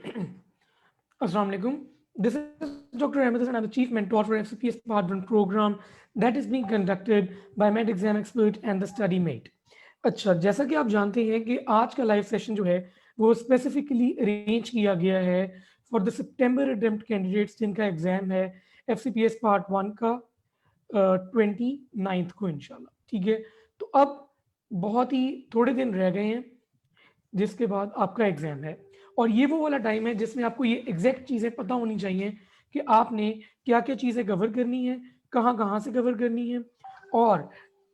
Assalamu alaikum. This is Dr. Ahmed Hassan. I'm the Chief Mentor for FCPS Part 1 program that is being conducted by Med Exam Expert and the Study Mate. अच्छा, जैसा कि आप जानते हैं कि आज का लाइव सेशन जो है वो स्पेसिफिकली अरेंज किया गया है for the September attempt candidates जिनका एग्जाम है FCPS Part 1 का 29 को इंशाल्लाह। ठीक है, तो अब बहुत ही थोड़े दिन रह गए हैं जिसके बाद आपका एग्जाम है और ये वो वाला टाइम है जिसमें आपको ये एग्जैक्ट चीज़ें पता होनी चाहिए कि आपने क्या क्या चीज़ें कवर करनी है, कहाँ कहाँ से कवर करनी है और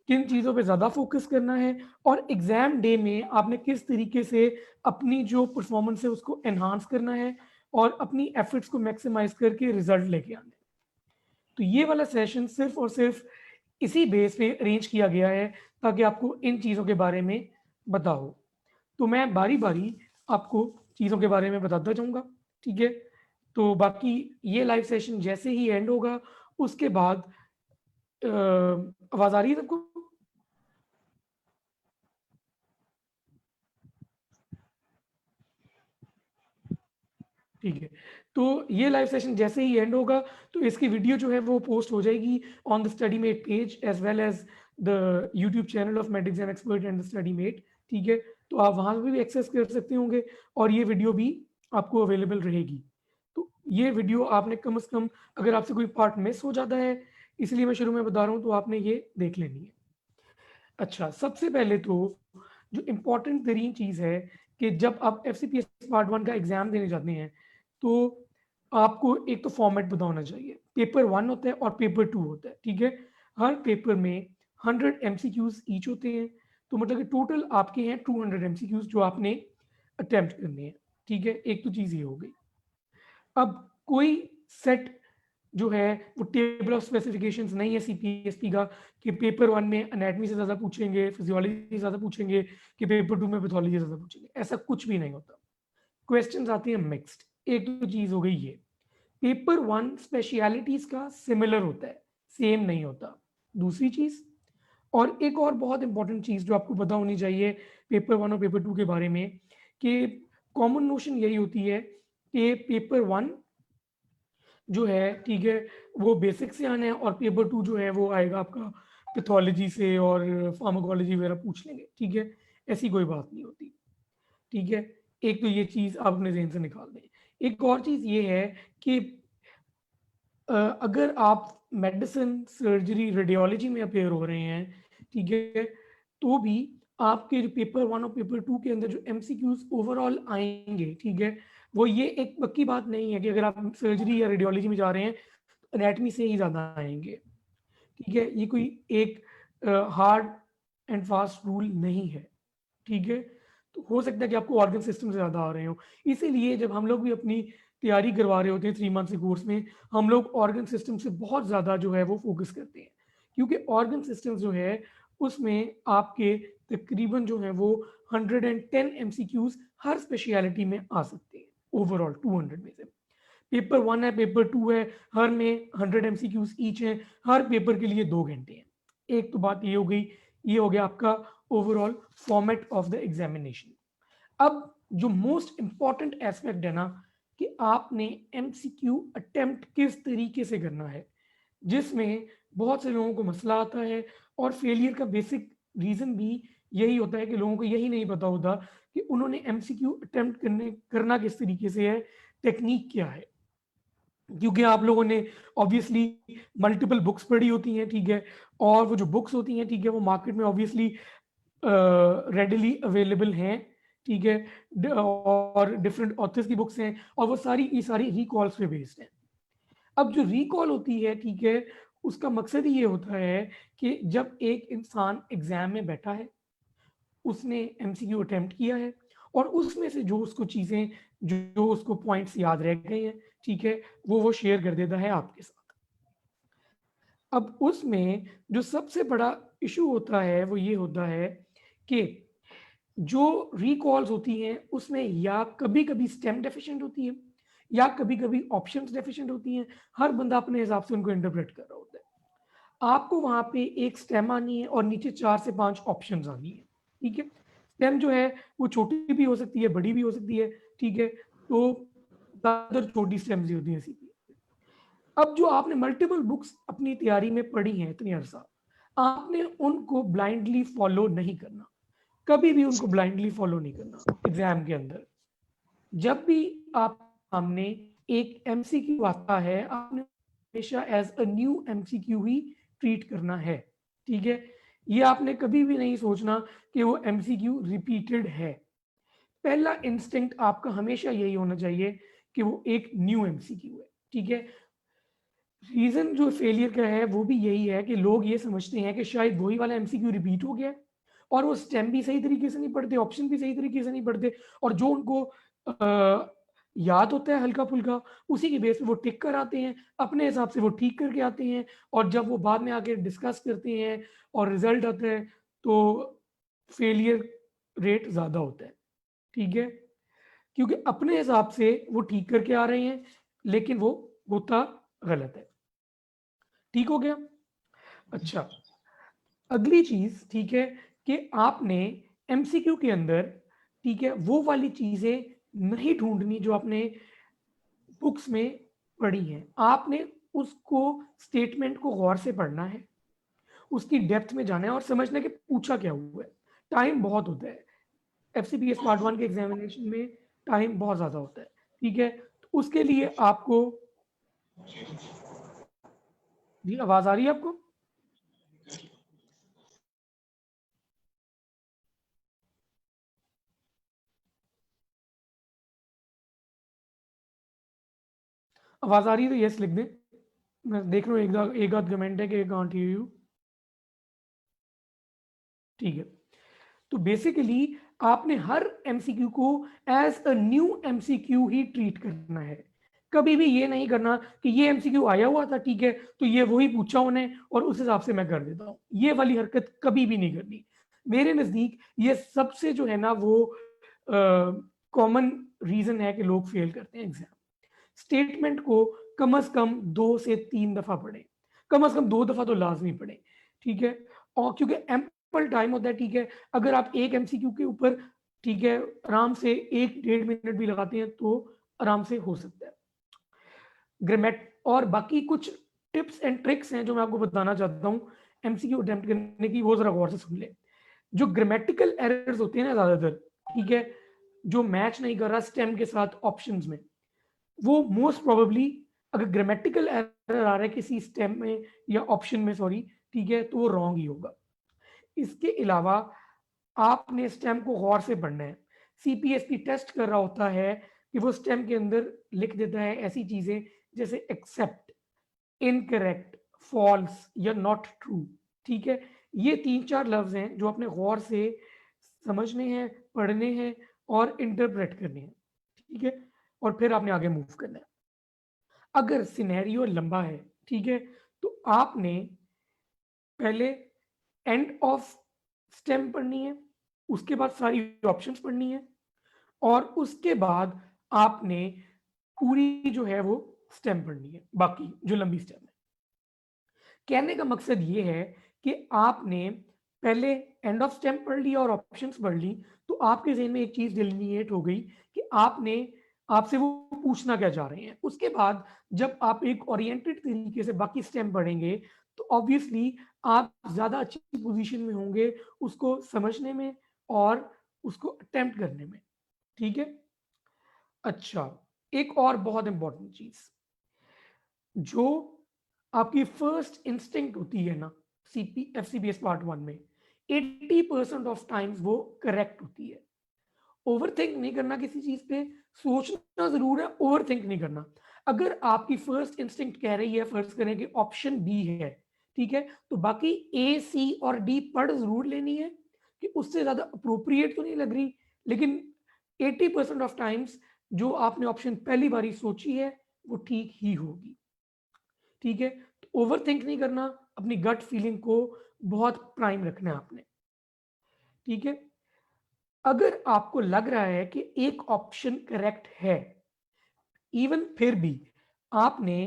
किन चीज़ों पे ज़्यादा फोकस करना है और एग्ज़ाम डे में आपने किस तरीके से अपनी जो परफॉर्मेंस है उसको एनहांस करना है और अपनी एफर्ट्स को मैक्सिमाइज करके रिजल्ट लेके आना है। तो ये वाला सेशन सिर्फ और सिर्फ इसी बेस पे अरेंज किया गया है ताकि आपको इन चीज़ों के बारे में बताओ। तो मैं बारी-बारी आपको चीज़ों के बारे में बताता जाऊँगा, ठीक है? तो बाकी ये लाइव सेशन जैसे ही एंड होगा, उसके बाद आवाज़ आ रही है सबको? ठीक है। तो ये लाइव सेशन जैसे ही एंड होगा, तो इसकी वीडियो जो है वो पोस्ट हो जाएगी on the study mate page as well as the YouTube channel of med exam expert and the study mate, ठीक है? तो आप वहाँ पे भी एक्सेस कर सकते होंगे और ये वीडियो भी आपको अवेलेबल रहेगी। तो ये वीडियो आपने कम से कम अगर आपसे कोई पार्ट मिस हो जाता है, इसलिए मैं शुरू में बता रहा हूँ, तो आपने ये देख लेनी है। अच्छा, सबसे पहले तो जो इम्पोर्टेंट तरीन चीज़ है कि जब आप FCPS पार्ट 1 का एग्ज़ाम देने जाते हैं, तो आपको एक तो फॉर्मेट पता होना चाहिए। पेपर 1 होता है और पेपर 2 होता है, ठीक है? हर पेपर में 100 एमसीक्यूज़ ईच होते हैं, तो मतलब कि टोटल आपके हैं 200 एमसीक्यूज़ जो आपने अटेम्प्ट करने हैं, ठीक है? एक तो चीज़ ये हो गई। अब कोई सेट जो है वो टेबल ऑफ स्पेसिफिकेशंस नहीं है सीपीएसपी का कि पेपर 1 में एनाटॉमी से ज़्यादा पूछेंगे, फिजियोलॉजी से ज़्यादा पूछेंगे कि पेपर 2 में पैथोलॉजी से ज़्यादा पूछेंगे। ऐसा कुछ भी नहीं होता। क्वेश्चंस आते हैं मिक्स्ड। एक तो चीज़ हो गई ये। पेपर 1 स्पेशलिटीज़ का सिमिलर होता है, सेम नहीं होता। दूसरी चीज़ और एक और बहुत इंपॉर्टेंट चीज़ जो आपको पता होनी चाहिए पेपर 1 और पेपर 2 के बारे में कि कॉमन नोशन यही होती है कि पेपर 1 जो है, ठीक है, वो बेसिक से आना है और पेपर 2 जो है वो आएगा आपका पैथोलॉजी से और फार्माकोलॉजी वगैरह पूछ लेंगे, ठीक है? ऐसी कोई बात नहीं होती, ठीक है? एक तो ये चीज़ आप अपने ज़हन से निकाल दें। एक और चीज़ ये है कि अगर आप मेडिसिन, सर्जरी, रेडियोलॉजी में अपेयर हो रहे हैं, ठीक है? तो भी आपके जो पेपर 1 और पेपर 2 के अंदर जो एमसीक्यूज़ ओवरऑल आएँगे, ठीक है? वो ये एक पक्की बात नहीं है कि अगर आप सर्जरी या रेडियोलॉजी में जा रहे हैं, एनाटॉमी से ही ज़्यादा आएँगे, ठीक है? ये कोई एक हार्ड एंड फास्ट रूल नहीं है, ठीक है? तो हो सकता है कि आपको ऑर्गन सिस्टम से ज़्यादा आ रहे हों। इसीलिए जब हम लोग भी अपनी तैयारी करवा रहे होते हैं 3 मंथ्स के कोर्स में, हम लोग ऑर्गन सिस्टम से बहुत ज़्यादा जो है वो फ़ोकस करते हैं। क्योंकि ऑर्गन सिस्टम जो है उसमें आपके तकरीबन जो है वो 110 एमसीक्यूज़ हर स्पेशलिटी में आ सकते हैं, ओवरऑल 200 में से। पेपर 1 है, पेपर 2 है, हर में 100 एमसीक्यूज़ ईच हैं, हर पेपर के लिए 2 घंटे हैं। एक तो बात ये हो गई, ये हो गया आपका overall format of the examination. अब जो मोस्ट इंपॉर्टेंट एस्पेक्ट है ना कि आपने एमसीक्यू अटेम्प्ट किस तरीके से करना है, जिसमें बहुत से लोगों को मसला आता है और फेलियर का बेसिक रीज़न भी यही होता है कि लोगों को यही नहीं पता होता कि उन्होंने एमसीक्यू अटेम्प्ट करना किस तरीके से है, टेक्नीक क्या है। क्योंकि आप लोगों ने ऑब्वियसली मल्टीपल बुक्स पढ़ी होती हैं, ठीक है? और वो जो बुक्स होती हैं, ठीक है, वो मार्केट में ऑब्वियसली रेडिली अवेलेबल हैं, ठीक है? और डिफरेंट ऑथर्स की बुक्स हैं और वो सारी की सारी रिकॉल्स पे बेस्ड हैं। अब जो रिकॉल होती है, ठीक है, उसका मकसद ही ये होता है कि जब एक इंसान एग्जाम में बैठा है, उसने एमसीक्यू अटेम्प्ट किया है और उसमें से जो उसको चीज़ें जो उसको पॉइंट्स याद रह गए हैं, ठीक है, वो शेयर कर देता है आपके साथ। अब उसमें जो सबसे बड़ा इशू होता है वो ये होता है कि जो रिकॉल्स होती हैं उसमें या कभी-कभी स्टेम डेफिशिएंट होती है या कभी-कभी ऑप्शंस डेफिशिएंट होती हैं। हर बंदा अपने हिसाब से उनको इंटरप्रेट कर रहा होता है। आपको वहाँ पे एक स्टेम आनी है और नीचे 4 से 5 ऑप्शंस आनी है, ठीक है? स्टेम जो है वो छोटी भी हो सकती है, बड़ी भी हो सकती है, ठीक है? तो ज्यादातर छोटी स्टेम्स ही होती हैं सीपी। अब जो आपने मल्टीपल बुक्स अपनी तैयारी में पढ़ी हैं इतनी अरसा, आपने उनको ब्लाइंडली फॉलो नहीं करना, कभी भी उनको ब्लाइंडली फॉलो नहीं करना एग्जाम के अंदर। जब भी आप सामने एक एमसीक्यू आता है, आपने हमेशा एज अ न्यू एमसीक्यू ही ट्रीट करना है, ठीक है। ये आपने कभी भी नहीं सोचना कि वो एमसीक्यू रिपीटेड है। पहला इंस्टिंक्ट आपका हमेशा यही होना चाहिए कि वो एक न्यू एमसीक्यू है, ठीक है। रीजन जो फेलियर का है वो भी यही है कि लोग ये समझते हैं कि शायद वही वाला एमसीक्यू रिपीट हो गया और वो स्टेम भी सही तरीके से नहीं पढ़ते, ऑप्शन भी सही तरीके से नहीं पढ़ते, और जो उनको याद होता है हल्का फुल्का उसी की बेस पे वो टिक कर आते हैं, अपने हिसाब से वो ठीक करके आते हैं, और जब वो बाद में आके डिस्कस करते हैं और रिजल्ट आता है तो फेलियर रेट ज़्यादा होता है, ठीक है। क्योंकि अपने हिसाब से वो ठीक करके आ रहे हैं लेकिन वो होता गलत है। ठीक हो गया। अच्छा, अगली चीज, ठीक है, कि आपने एमसीक्यू के अंदर, ठीक है, वो वाली चीजें नहीं ढूंढनी जो आपने बुक्स में पढ़ी हैं। आपने उसको स्टेटमेंट को गौर से पढ़ना है, उसकी डेप्थ में जाना है और समझना कि पूछा क्या हुआ है। टाइम बहुत होता है एफसीपीएस पार्ट 1 के एग्जामिनेशन में, टाइम बहुत ज्यादा होता है, ठीक है। तो उसके लिए आपको, जी आवाज आ रही है आपको? आवाज आ रही है तो यस लिख दें। मैं देख रहा हूँ एक आध कमेंट है कि कांट हियर यू। ठीक है, तो बेसिकली आपने हर एमसीक्यू को एज अ न्यू एमसीक्यू ही ट्रीट करना है। कभी भी ये नहीं करना कि ये एमसीक्यू आया हुआ था, ठीक है, तो ये वही पूछा उन्हें और उस हिसाब से मैं कर देता हूँ। ये वाली हरकत कभी भी नहीं करनी। मेरे नज़दीक ये सबसे जो है ना वो कॉमन रीजन है कि लोग फेल करते हैं एग्जाम। स्टेटमेंट को कम से कम 2 से 3 दफा पढ़ें, कम से कम 2 दफा तो लाजमी पढ़ें, ठीक है। और क्योंकि एम्पल टाइम होता है, ठीक है, अगर आप एक एमसीक्यू के ऊपर, ठीक है, आराम से 1-1.5 मिनट भी लगाते हैं तो आराम से हो सकता है। ग्रामेट और बाकी कुछ टिप्स एंड ट्रिक्स हैं जो मैं आपको बताना चाहता हूँ एमसीक्यू अटेम्प्ट करने की, वो जरा गौर से सुन ले। जो ग्रामेटिकल एरर्स होते हैं ना ज्यादातर, ठीक है, जो मैच नहीं कर रहा स्टेम के साथ ऑप्शंस में, वो मोस्ट प्रोबेबली, अगर ग्रामेटिकल एरर आ रहा है किसी स्टेम में या ऑप्शन में, सॉरी, ठीक है, तो वो रॉन्ग ही होगा। इसके अलावा आपने स्टेम को गौर से पढ़ना है। सीपीएसपी टेस्ट कर रहा होता है कि वो स्टेम के अंदर लिख देता है ऐसी चीजें जैसे एक्सेप्ट, इनकरेक्ट, फॉल्स या नॉट ट्रू, ठीक है। ये 3-4 लफ्ज हैं जो आपने गौर से समझने हैं, पढ़ने हैं और इंटरप्रेट करने हैं, ठीक है, और फिर आपने आगे मूव करना है। अगर सिनेरियो लंबा है, ठीक है, तो आपने पहले एंड ऑफ स्टेम पढ़नी है, उसके बाद सारी ऑप्शंस पढ़नी है, और उसके बाद आपने पूरी जो है वो स्टेम पढ़नी है, बाकी जो लंबी स्टेम है। कहने का मकसद ये है कि आपने पहले एंड ऑफ स्टेम पढ़ लिया और ऑप्शंस पढ़ ली, तो आपके ज़हन में एक चीज डिलीनिएट हो गई कि आपने, आपसे वो पूछना क्या चाह रहे हैं। उसके बाद जब आप एक ओरिएंटेड तरीके से बाकी स्टेम पढ़ेंगे तो ऑब्वियसली आप ज़्यादा अच्छी पोजीशन में होंगे उसको समझने में और उसको अटेम्प्ट करने में, ठीक है। अच्छा, एक और बहुत इंपॉर्टेंट चीज, जो आपकी फर्स्ट इंस्टिंक्ट होती है ना सीपी एफसीबीएस पार्ट 1 में, 80% ऑफ टाइम्स वो करेक्ट होती है। ओवरथिंक नहीं करना किसी चीज पे, सोचना जरूर है, ओवरथिंक नहीं करना। अगर आपकी फर्स्ट इंस्टिंक्ट कह रही है, फर्ज करें कि ऑप्शन बी है, ठीक है, तो बाकी ए सी और डी पढ़ जरूर लेनी है कि उससे ज्यादा अप्रोप्रिएट तो नहीं लग रही, लेकिन 80% ऑफ टाइम्स जो आपने ऑप्शन पहली बारी सोची है वो ठीक ही होगी, ठीक है। तो ओवरथिंक नहीं करना, अपनी गट फीलिंग को बहुत प्राइम रखना है आपने, ठीक है। अगर आपको लग रहा है कि एक ऑप्शन करेक्ट है, इवन फिर भी आपने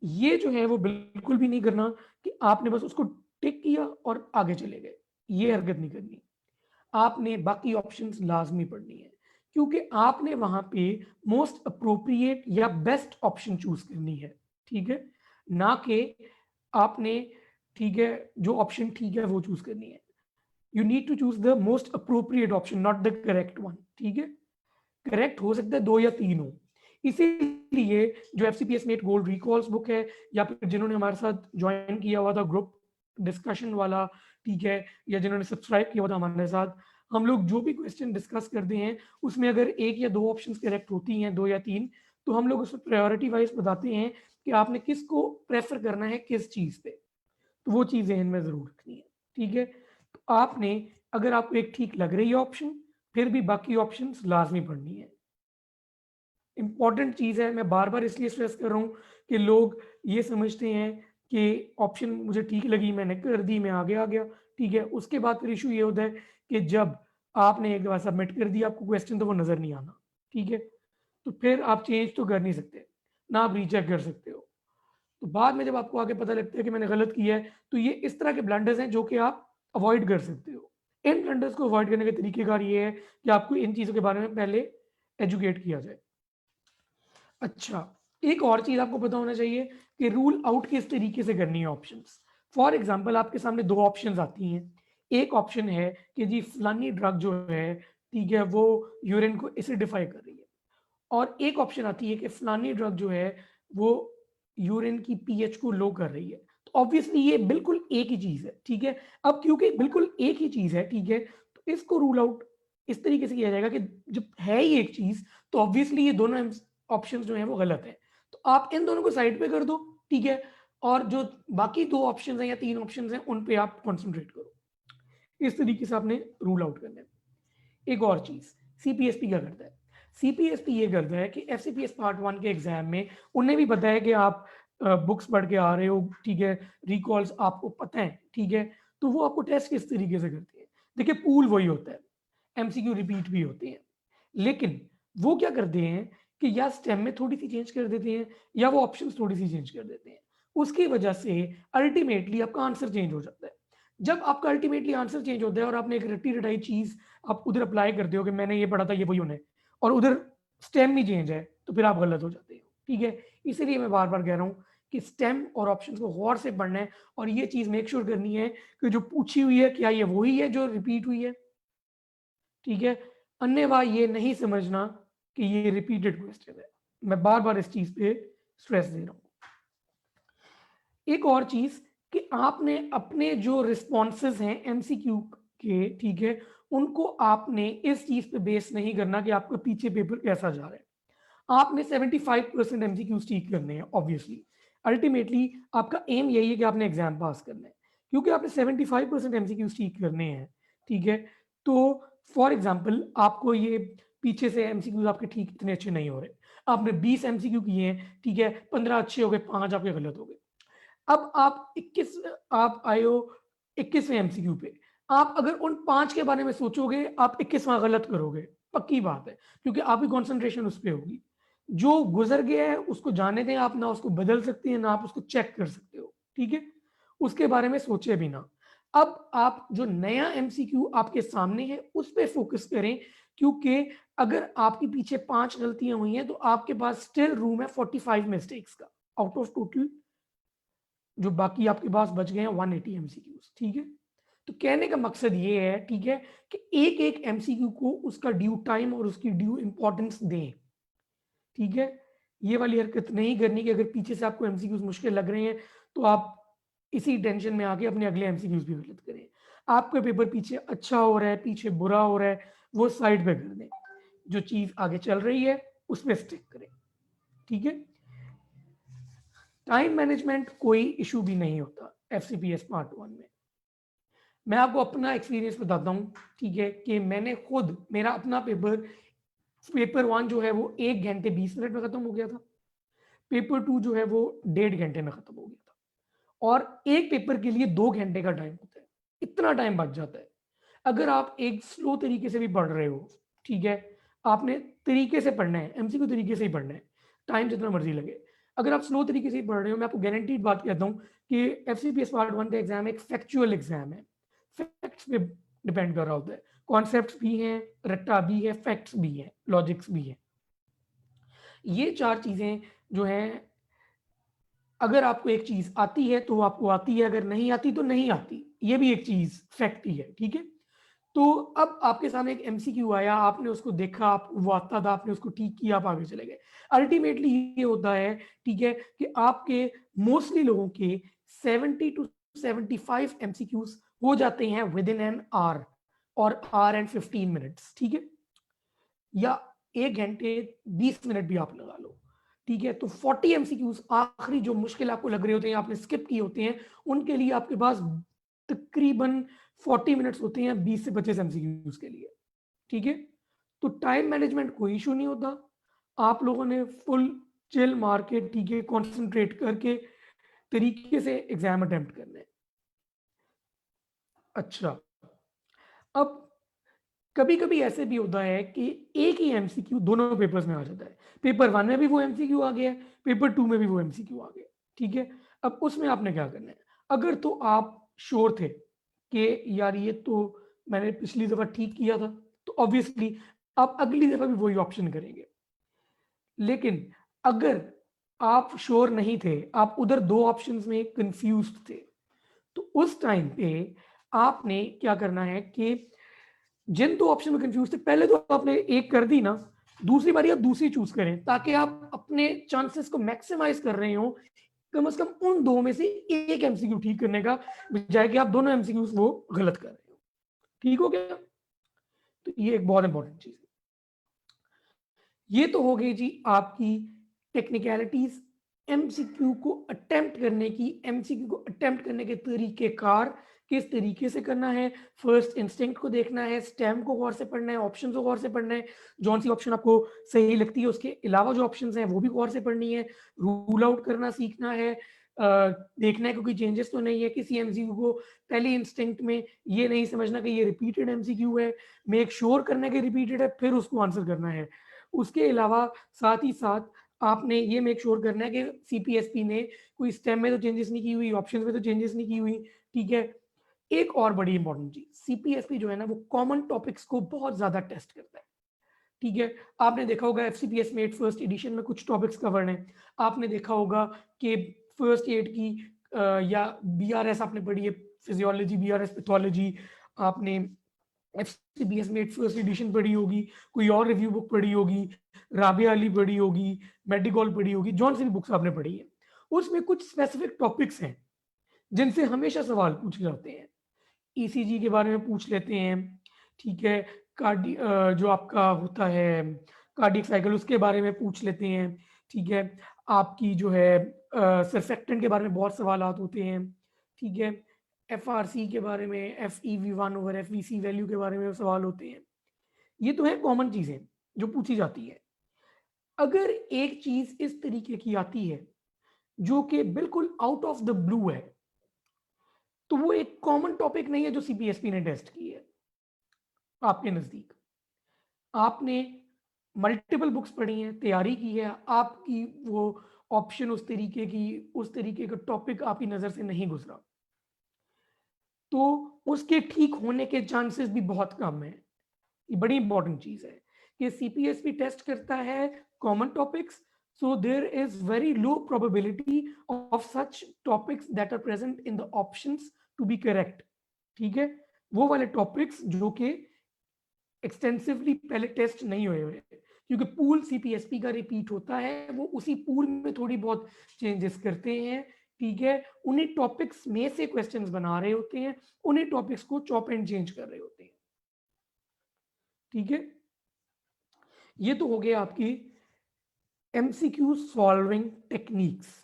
ये जो है वो बिल्कुल भी नहीं करना कि आपने बस उसको टिक किया और आगे चले गए, ये हरकत नहीं करनी। आपने बाकी ऑप्शंस लाजमी पढ़नी है, क्योंकि आपने वहां पे मोस्ट अप्रोप्रिएट या बेस्ट ऑप्शन चूज करनी है, ठीक है, ना कि आपने, ठीक है, जो ऑप्शन ठीक है वो चूज करनी है। You need to choose the most appropriate option, not the correct one, ठीक है। करेक्ट हो सकता है 2 या 3 हो। इसीलिए जो FCPS met gold recalls book है, या फिर जिन्होंने हमारे साथ ज्वाइन किया हुआ था ग्रुप डिस्कशन वाला, ठीक है, या जिन्होंने सब्सक्राइब किया हुआ था हमारे साथ, हम लोग जो भी क्वेश्चन डिस्कस करते हैं उसमें अगर 1 या 2 ऑप्शंस करेक्ट होती हैं, 2 या 3, तो हम लोग उसमें प्रायोरिटी वाइज बताते हैं कि आपने किसको प्रेफर करना है किस चीज पे। तो वो चीज़ जहन में जरूर रखनी है, ठीक है। तो आपने, अगर आपको एक ठीक लग रही है ऑप्शन, फिर भी बाकी ऑप्शंस लाजमी पढ़नी है। इंपॉर्टेंट चीज़ है, मैं बार बार इसलिए स्ट्रेस कर रहा हूँ कि लोग ये समझते हैं कि ऑप्शन मुझे ठीक लगी मैंने कर दी, मैं आगे आ गया, ठीक है। उसके बाद फिर इशू ये होता है कि जब आपने एक बार सबमिट कर दिया आपको क्वेश्चन तो वो नज़र नहीं आना, ठीक है। तो फिर आप चेंज तो कर नहीं सकते, ना आप रीचेक कर सकते हो। तो बाद में जब आपको आगे पता लगता है कि मैंने गलत किया है, तो ये इस तरह के ब्लंडर्स हैं जो कि आप अवॉइड कर सकते हो। इन ब्लंडर्स को अवॉइड करने का तरीकेकार ये है कि आपको इन चीज़ों के बारे में पहले एजुकेट किया जाए। अच्छा, एक और चीज़ आपको पता होना चाहिए कि रूल आउट किस तरीके से करनी है ऑप्शंस। फॉर एग्जांपल आपके सामने 2 ऑप्शंस आती हैं। एक ऑप्शन है कि जी फलानी ड्रग जो है, ठीक है, वो यूरिन को एसिडिफाई कर रही है, और एक ऑप्शन आती है कि फलानी ड्रग जो है वो यूरिन की पीएच को लो कर रही है। तो ऑब्वियसली ये बिल्कुल एक ही चीज़ है, ठीक है। अब क्योंकि बिल्कुल एक ही चीज़ है, ठीक है, तो इसको रूल आउट इस तरीके से किया जाएगा कि जब है ही एक चीज़, तो ऑब्वियसली ये दोनों ऑप्शंस जो हैं वो गलत है। तो आप इन दोनों को साइड पे कर दो, ठीक है, और जो बाकी 2 ऑप्शंस हैं या 3 ऑप्शंस हैं उन पे आप कंसंट्रेट करो। इस तरीके से आपने रूल आउट करना है। एक और चीज़, सीपीएसपी क्या करता है? सीपीएसपी ये करता है कि एफसीपीएस पार्ट 1 के एग्जाम में उन्हें भी पता है कि आप बुक्स पढ़ के आ रहे हो, ठीक है, रिकॉल्स आपको पता है, ठीक है, तो वो आपको टेस्ट किस तरीके से करते हैं? देखिए पूल वही होता है, एमसीक्यू रिपीट भी होते हैं, लेकिन वो क्या करते हैं कि या स्टेम में थोड़ी सी चेंज कर देते हैं या वो ऑप्शंस थोड़ी सी चेंज कर देते हैं। उसकी वजह से अल्टीमेटली आपका आंसर चेंज हो जाता है। जब आपका अल्टीमेटली आंसर चेंज होता है और आपने एक रट्टी रटाई चीज आप उधर अप्लाई करते हो कि मैंने ये पढ़ा था ये वही होना है, और उधर स्टेम ही चेंज है, तो फिर आप गलत हो जाते हो, ठीक है। इसीलिए मैं बार बार कह रहा हूँ कि स्टेम और ऑप्शंस को गौर से पढ़ना है, और ये चीज मेक श्योर करनी है कि जो पूछी हुई है क्या ये वही है जो रिपीट हुई है, ठीक है। अन्यथा ये नहीं समझना कि ये रिपीटेड क्वेश्चन है। मैं बार बार इस चीज पे स्ट्रेस दे रहा हूँ। एक और चीज कि आपने अपने जो रिस्पॉन्सेज हैं एमसीक्यू के, ठीक है, उनको आपने इस चीज पे बेस नहीं करना कि आपका पीछे पेपर कैसा जा रहा है। आपने 75% एमसीक्यूज ठीक करने हैं ऑब्वियसली। अल्टीमेटली आपका एम यही है कि आपने एग्जाम पास करना है, क्योंकि आपने 75% एमसीक्यूज ठीक करने हैं, ठीक है। तो फॉर एग्जांपल आपको ये पीछे से एमसीक्यूज आपके ठीक इतने अच्छे नहीं हो रहे, आपने 20 एमसीक्यू किए हैं, ठीक है, 15 अच्छे हो गए, 5 आपके गलत हो गए। अब आप 21, आप आए हो 21वें एमसीक्यू पे, आप अगर उन 5 के बारे में सोचोगे आप 21वां गलत करोगे, पक्की बात है, क्योंकि आपकी कंसंट्रेशन उस पे होगी। जो गुजर गया है उसको जाने दें, आप ना उसको बदल सकते हैं ना आप उसको चेक कर सकते हो, ठीक है, उसके बारे में सोचे भी ना। अब आप जो नया एमसीक्यू आपके सामने है उस पर फोकस करें, क्योंकि अगर आपके पीछे 5 गलतियां हुई हैं तो आपके पास स्टिल रूम है 45 मिस्टेक्स का, आउट ऑफ टोटल जो बाकी आपके पास बच गए हैं 180 एमसीक्यूज, ठीक है। तो कहने का मकसद ये है, ठीक है, कि एक एक एमसीक्यू को उसका ड्यू टाइम और उसकी ड्यू इंपॉर्टेंस दें, ठीक है। ये वाली हरकत नहीं करनी कि अगर पीछे से आपको एमसीक्यूज मुश्किल लग रहे हैं तो आप इसी टेंशन में आके अपने अगले एमसीक्यूज भी गलत करें। आपका पेपर पीछे अच्छा हो रहा है, पीछे बुरा हो रहा है, वो साइड पे कर दें, जो चीज आगे चल रही है उस पर स्टिक करें, ठीक है। टाइम मैनेजमेंट कोई इशू भी नहीं होता एफसीपीएस पार्ट 1 में। मैं आपको अपना एक्सपीरियंस बताता हूँ, ठीक है, कि मैंने खुद मेरा अपना पेपर 1 जो है वो 1 घंटे 20 मिनट में खत्म हो गया था। पेपर 2 जो है वो 1.5 घंटे में खत्म हो गया था, और एक पेपर के लिए 2 घंटे का टाइम होता है, इतना टाइम बच जाता है। अगर आप एक स्लो तरीके से भी पढ़ रहे हो, ठीक है, आपने तरीके से पढ़ना है, एमसीक्यू तरीके से ही पढ़ना है, टाइम जितना मर्जी लगे। अगर आप स्लो तरीके से ही पढ़ रहे हो, मैं आपको गारंटीड बात कहता हूँ कि एफसीपीएस पार्ट 1 का एग्जाम एक फैक्चुअल एग्जाम है, फैक्ट्स पे डिपेंड कर रहा होता है, कॉन्सेप्ट्स भी हैं, रट्टा भी है, फैक्ट्स भी हैं, लॉजिक्स भी हैं। ये 4 चीज़ें जो हैं, अगर आपको एक चीज़ आती है तो वो आपको आती है, अगर नहीं आती तो नहीं आती। ये भी एक चीज़ फैक्ट ही है, ठीक है? तो अब आपके सामने एक एमसीक्यू आया, आपने उसको देखा, आपको वो आता था, आपने उसको ठीक किया, आप आगे चले गए। अल्टीमेटली ये होता है, ठीक है, कि आपके मोस्टली लोगों के 70 टू 75 एमसीक्यूज़ हो जाते हैं विदिन एन आवर और आवर एंड 15 मिनट्स, ठीक है? या 1 घंटे 20 मिनट भी आप लगा लो, ठीक है? तो 40 एमसीक्यूज़ आखिरी जो मुश्किल आपको लग रहे होते हैं, आपने स्किप किए होते हैं, उनके लिए आपके पास तकरीबन 40 मिनट्स होते हैं 20 से 25 एमसीक्यूज़ के लिए, ठीक है? तो टाइम मैनेजमेंट कोई इश्यू नहीं होता। आप लोगों ने फुल चिल मार के, ठीक है, कॉन्संट्रेट करके तरीके से एग्ज़ाम अटेम्प्ट करना है। अच्छा, अब कभी-कभी ऐसे भी होता है कि एक ही एमसीक्यू दोनों पेपर्स में आ जाता है। पेपर 1 में भी वो एमसीक्यू आ गया है, पेपर 2 में भी वो एमसीक्यू आ गया, ठीक है? अब उसमें आपने क्या करना है? अगर तो आप श्योर थे कि यार ये तो मैंने पिछली दफ़ा ठीक किया था, तो ऑब्वियसली आप अगली दफ़ा भी वही ऑप्शन करेंगे। लेकिन अगर आप श्योर नहीं थे, आप उधर 2 ऑप्शंस में कन्फ्यूज़्ड थे, तो उस टाइम पे आपने क्या करना है कि जिन 2 ऑप्शन में कन्फ्यूज़ थे, पहले तो आपने एक कर दी ना, दूसरी बारी आप दूसरी चूज़ करें, ताकि आप अपने चांसेस को मैक्सिमाइज़ कर रहे हो, कम से कम उन 2 में से एक एमसीक्यू ठीक करने का, बजाय कि आप दोनों एमसीक्यूज़ वो गलत कर रहे हो। ठीक हो गया? तो ये एक बहुत इंपॉर्टेंट चीज़ है। ये तो हो गई जी आपकी टेक्निकलिटीज़, एमसीक्यू को अटेम्प्ट करने की, एमसीक्यू को अटेम्प्ट करने के तरीक़ेकार, किस तरीके से करना है, फर्स्ट इंस्टिंक्ट को देखना है, स्टेम को गौर से पढ़ना है, ऑप्शंस को गौर से पढ़ना है, जौन सी ऑप्शन आपको सही लगती है, उसके अलावा जो ऑप्शंस हैं, वो भी गौर से पढ़नी है, रूल आउट करना सीखना है, देखना है कि कोई चेंजेस तो नहीं है, किसी एमसीक्यू को पहले इंस्टिंक्ट में ये नहीं समझना कि ये रिपीटेड एमसीक्यू है, मेक श्योर करना है कि रिपीटेड है, फिर उसको आंसर करना है। उसके अलावा साथ ही साथ आपने ये मेक श्योर करना है कि सीपीएसपी ने कोई स्टेम में तो चेंजेस नहीं की हुई, ऑप्शंस में तो चेंजेस नहीं की हुई, ठीक है? एक और बड़ी इंपॉर्टेंट चीज़, सीपीएसपी जो है ना वो कॉमन टॉपिक्स को बहुत ज़्यादा टेस्ट करता है, ठीक है? आपने देखा होगा एफसीपीएस मेट फर्स्ट एडिशन में कुछ टॉपिक्स कवर्ड हैं। आपने देखा होगा कि फर्स्ट एड की या बीआरएस आपने पढ़ी है, फिजियोलॉजी, बीआरएस पैथोलॉजी, आपने एफसीपीएस मेट फर्स्ट एडिशन पढ़ी होगी, कोई और रिव्यू बुक पढ़ी होगी, राबिया अली पढ़ी होगी, मेडिकॉल पढ़ी होगी, जौन सी भी बुक्स आपने पढ़ी है। उसमें कुछ स्पेसिफिक टॉपिक्स हैं, जिनसे हमेशा सवाल पूछे जाते हैं। ईसीजी के बारे में पूछ लेते हैं, ठीक है? जो आपका होता है कार्डियक साइकिल, उसके बारे में पूछ लेते हैं, ठीक है? आपकी जो है सर्फेक्टेंट के बारे में बहुत सवालात होते हैं, ठीक है? एफआरसी के बारे में, एफईवी1 ओवर एफवीसी वैल्यू के बारे में सवाल होते हैं। ये तो है कॉमन चीज़ें जो पूछी जाती है। अगर एक चीज़ इस तरीके की आती है, जो कि बिल्कुल आउट ऑफ द ब्लू है, तो वो एक कॉमन टॉपिक नहीं है जो सीपीएसपी ने टेस्ट की है आपके नज़दीक। आपने मल्टीपल बुक्स पढ़ी हैं, तैयारी की है, आपकी वो ऑप्शन उस तरीके की, उस तरीके का टॉपिक आपकी नज़र से नहीं गुज़रा, तो उसके ठीक होने के चांसेस भी बहुत कम हैं। ये बड़ी इंपॉर्टेंट चीज़ है कि सीपीएसपी टेस्ट करता है common topics, so there is very low probability of such topics that are present in the options to be correct, ठीक है? वो वाले टॉपिक्स जो कि एक्सटेंसिवली पहले टेस्ट नहीं हुए हुए, क्योंकि पूल सीपीएसपी का रिपीट होता है, वो उसी पूल में थोड़ी बहुत चेंजेस करते हैं, ठीक है? उन्हीं टॉपिक्स में से क्वेश्चंस बना रहे होते हैं, उन्हीं टॉपिक्स को चॉप एंड चेंज कर रहे होते हैं, ठीक है? ये तो हो गया आपकी एमसीक्यू सॉल्विंग टेक्निक्स,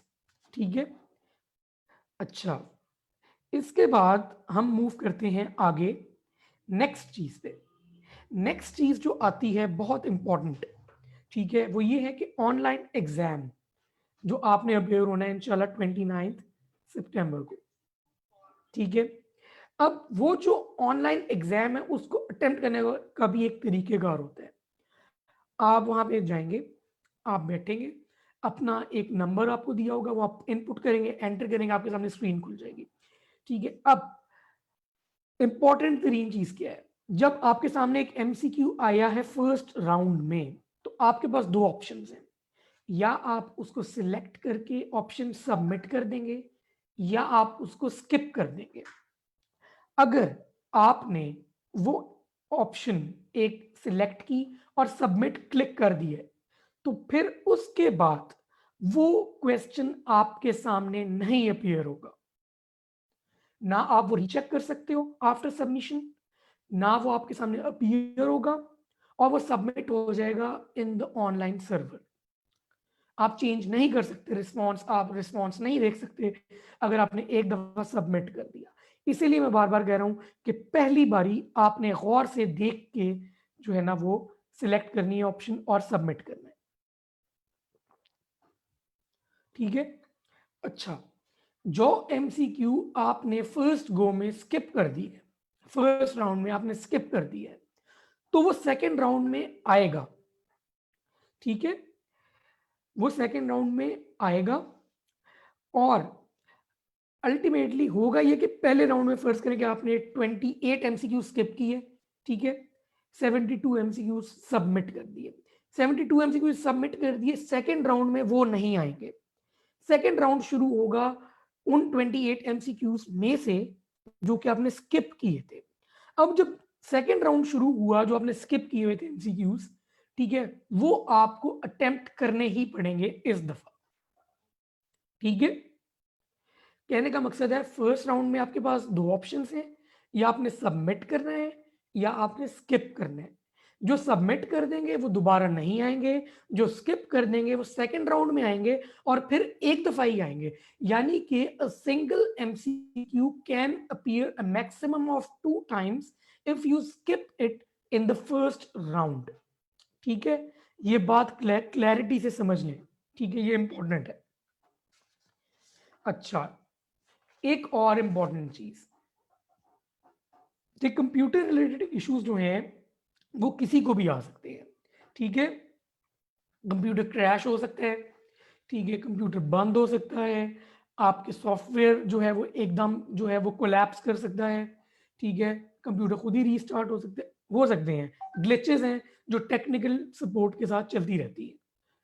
ठीक है? अच्छा, इसके बाद हम मूव करते हैं आगे नेक्स्ट चीज पे। नेक्स्ट चीज जो आती है बहुत इंपॉर्टेंट, ठीक है, वो ये है कि ऑनलाइन एग्जाम जो आपने अपेयर होना है इंशाल्लाह 29 सितंबर को, ठीक है? अब वो जो ऑनलाइन एग्जाम है उसको अटेम्प्ट करने का भी एक तरीकेकार होता है। आप वहां पे जाएंगे, आप बैठेंगे, अपना एक नंबर आपको दिया होगा, वो आप इनपुट करेंगे, एंटर करेंगे, आपके सामने स्क्रीन खुल जाएगी, ठीक है? अब इंपॉर्टेंट तरीन चीज क्या है, जब आपके सामने एक एमसीक्यू आया है फर्स्ट राउंड में, तो आपके पास दो ऑप्शंस हैं, या आप उसको सिलेक्ट करके ऑप्शन सबमिट कर देंगे या आप उसको स्किप कर देंगे। अगर आपने वो ऑप्शन एक सिलेक्ट की और सबमिट क्लिक कर दिए, तो फिर उसके बाद वो क्वेश्चन आपके सामने नहीं अपीयर होगा। ना आप वो रीचेक कर सकते हो आफ्टर सबमिशन, ना वो आपके सामने अपीयर होगा, और वो सबमिट हो जाएगा इन द ऑनलाइन सर्वर। आप चेंज नहीं कर सकते रिस्पॉन्स, आप रिस्पॉन्स नहीं देख सकते अगर आपने एक दफा सबमिट कर दिया। इसीलिए मैं बार बार कह रहा हूं कि पहली बारी आपने गौर से देख के जो है ना वो सिलेक्ट करनी है ऑप्शन और सबमिट करना है। ठीक है। अच्छा, जो एमसीक्यू आपने फर्स्ट गो में स्किप कर दी है, फर्स्ट राउंड में आपने स्किप कर दिया है, तो वो सेकेंड राउंड में आएगा। ठीक है, वो सेकेंड राउंड में आएगा और अल्टीमेटली होगा ये कि पहले राउंड में फर्ज करें कि आपने 28 एमसीक्यू स्किप किए, ठीक है, 72 एमसीक्यू सबमिट कर दिए, 72 एमसीक्यू सबमिट कर दिए, सेकेंड राउंड में वो नहीं आएंगे। सेकेंड राउंड शुरू होगा उन 28 एमसीक्यूज में से जो कि आपने स्किप किए थे। अब जब सेकेंड राउंड शुरू हुआ, जो आपने स्किप किए हुए थे एमसीक्यूज, ठीक है, वो आपको अटेम्प्ट करने ही पड़ेंगे इस दफा। ठीक है, कहने का मकसद है फर्स्ट राउंड में आपके पास दो ऑप्शंस हैं, या आपने सबमिट करना है या आपने स्किप करना है। जो सबमिट कर देंगे वो दोबारा नहीं आएंगे, जो स्किप कर देंगे वो सेकंड राउंड में आएंगे और फिर एक दफा ही आएंगे। यानी कि a single MCQ can appear a maximum of 2 times if you skip it in the first round. ठीक है, ये बात क्लैरिटी से समझ लें। ठीक है, ये इंपॉर्टेंट है। अच्छा, एक और इंपॉर्टेंट चीज, ये कंप्यूटर रिलेटेड इश्यूज जो हैं वो किसी को भी आ सकते हैं। ठीक है, कंप्यूटर क्रैश हो सकता है, ठीक है, कंप्यूटर बंद हो सकता है, आपके सॉफ्टवेयर जो है वो एकदम जो है वो कोलैप्स कर सकता है। ठीक है, कंप्यूटर खुद ही रीस्टार्ट हो सकते हैं, ग्लिचेस हैं जो टेक्निकल सपोर्ट के साथ चलती रहती है,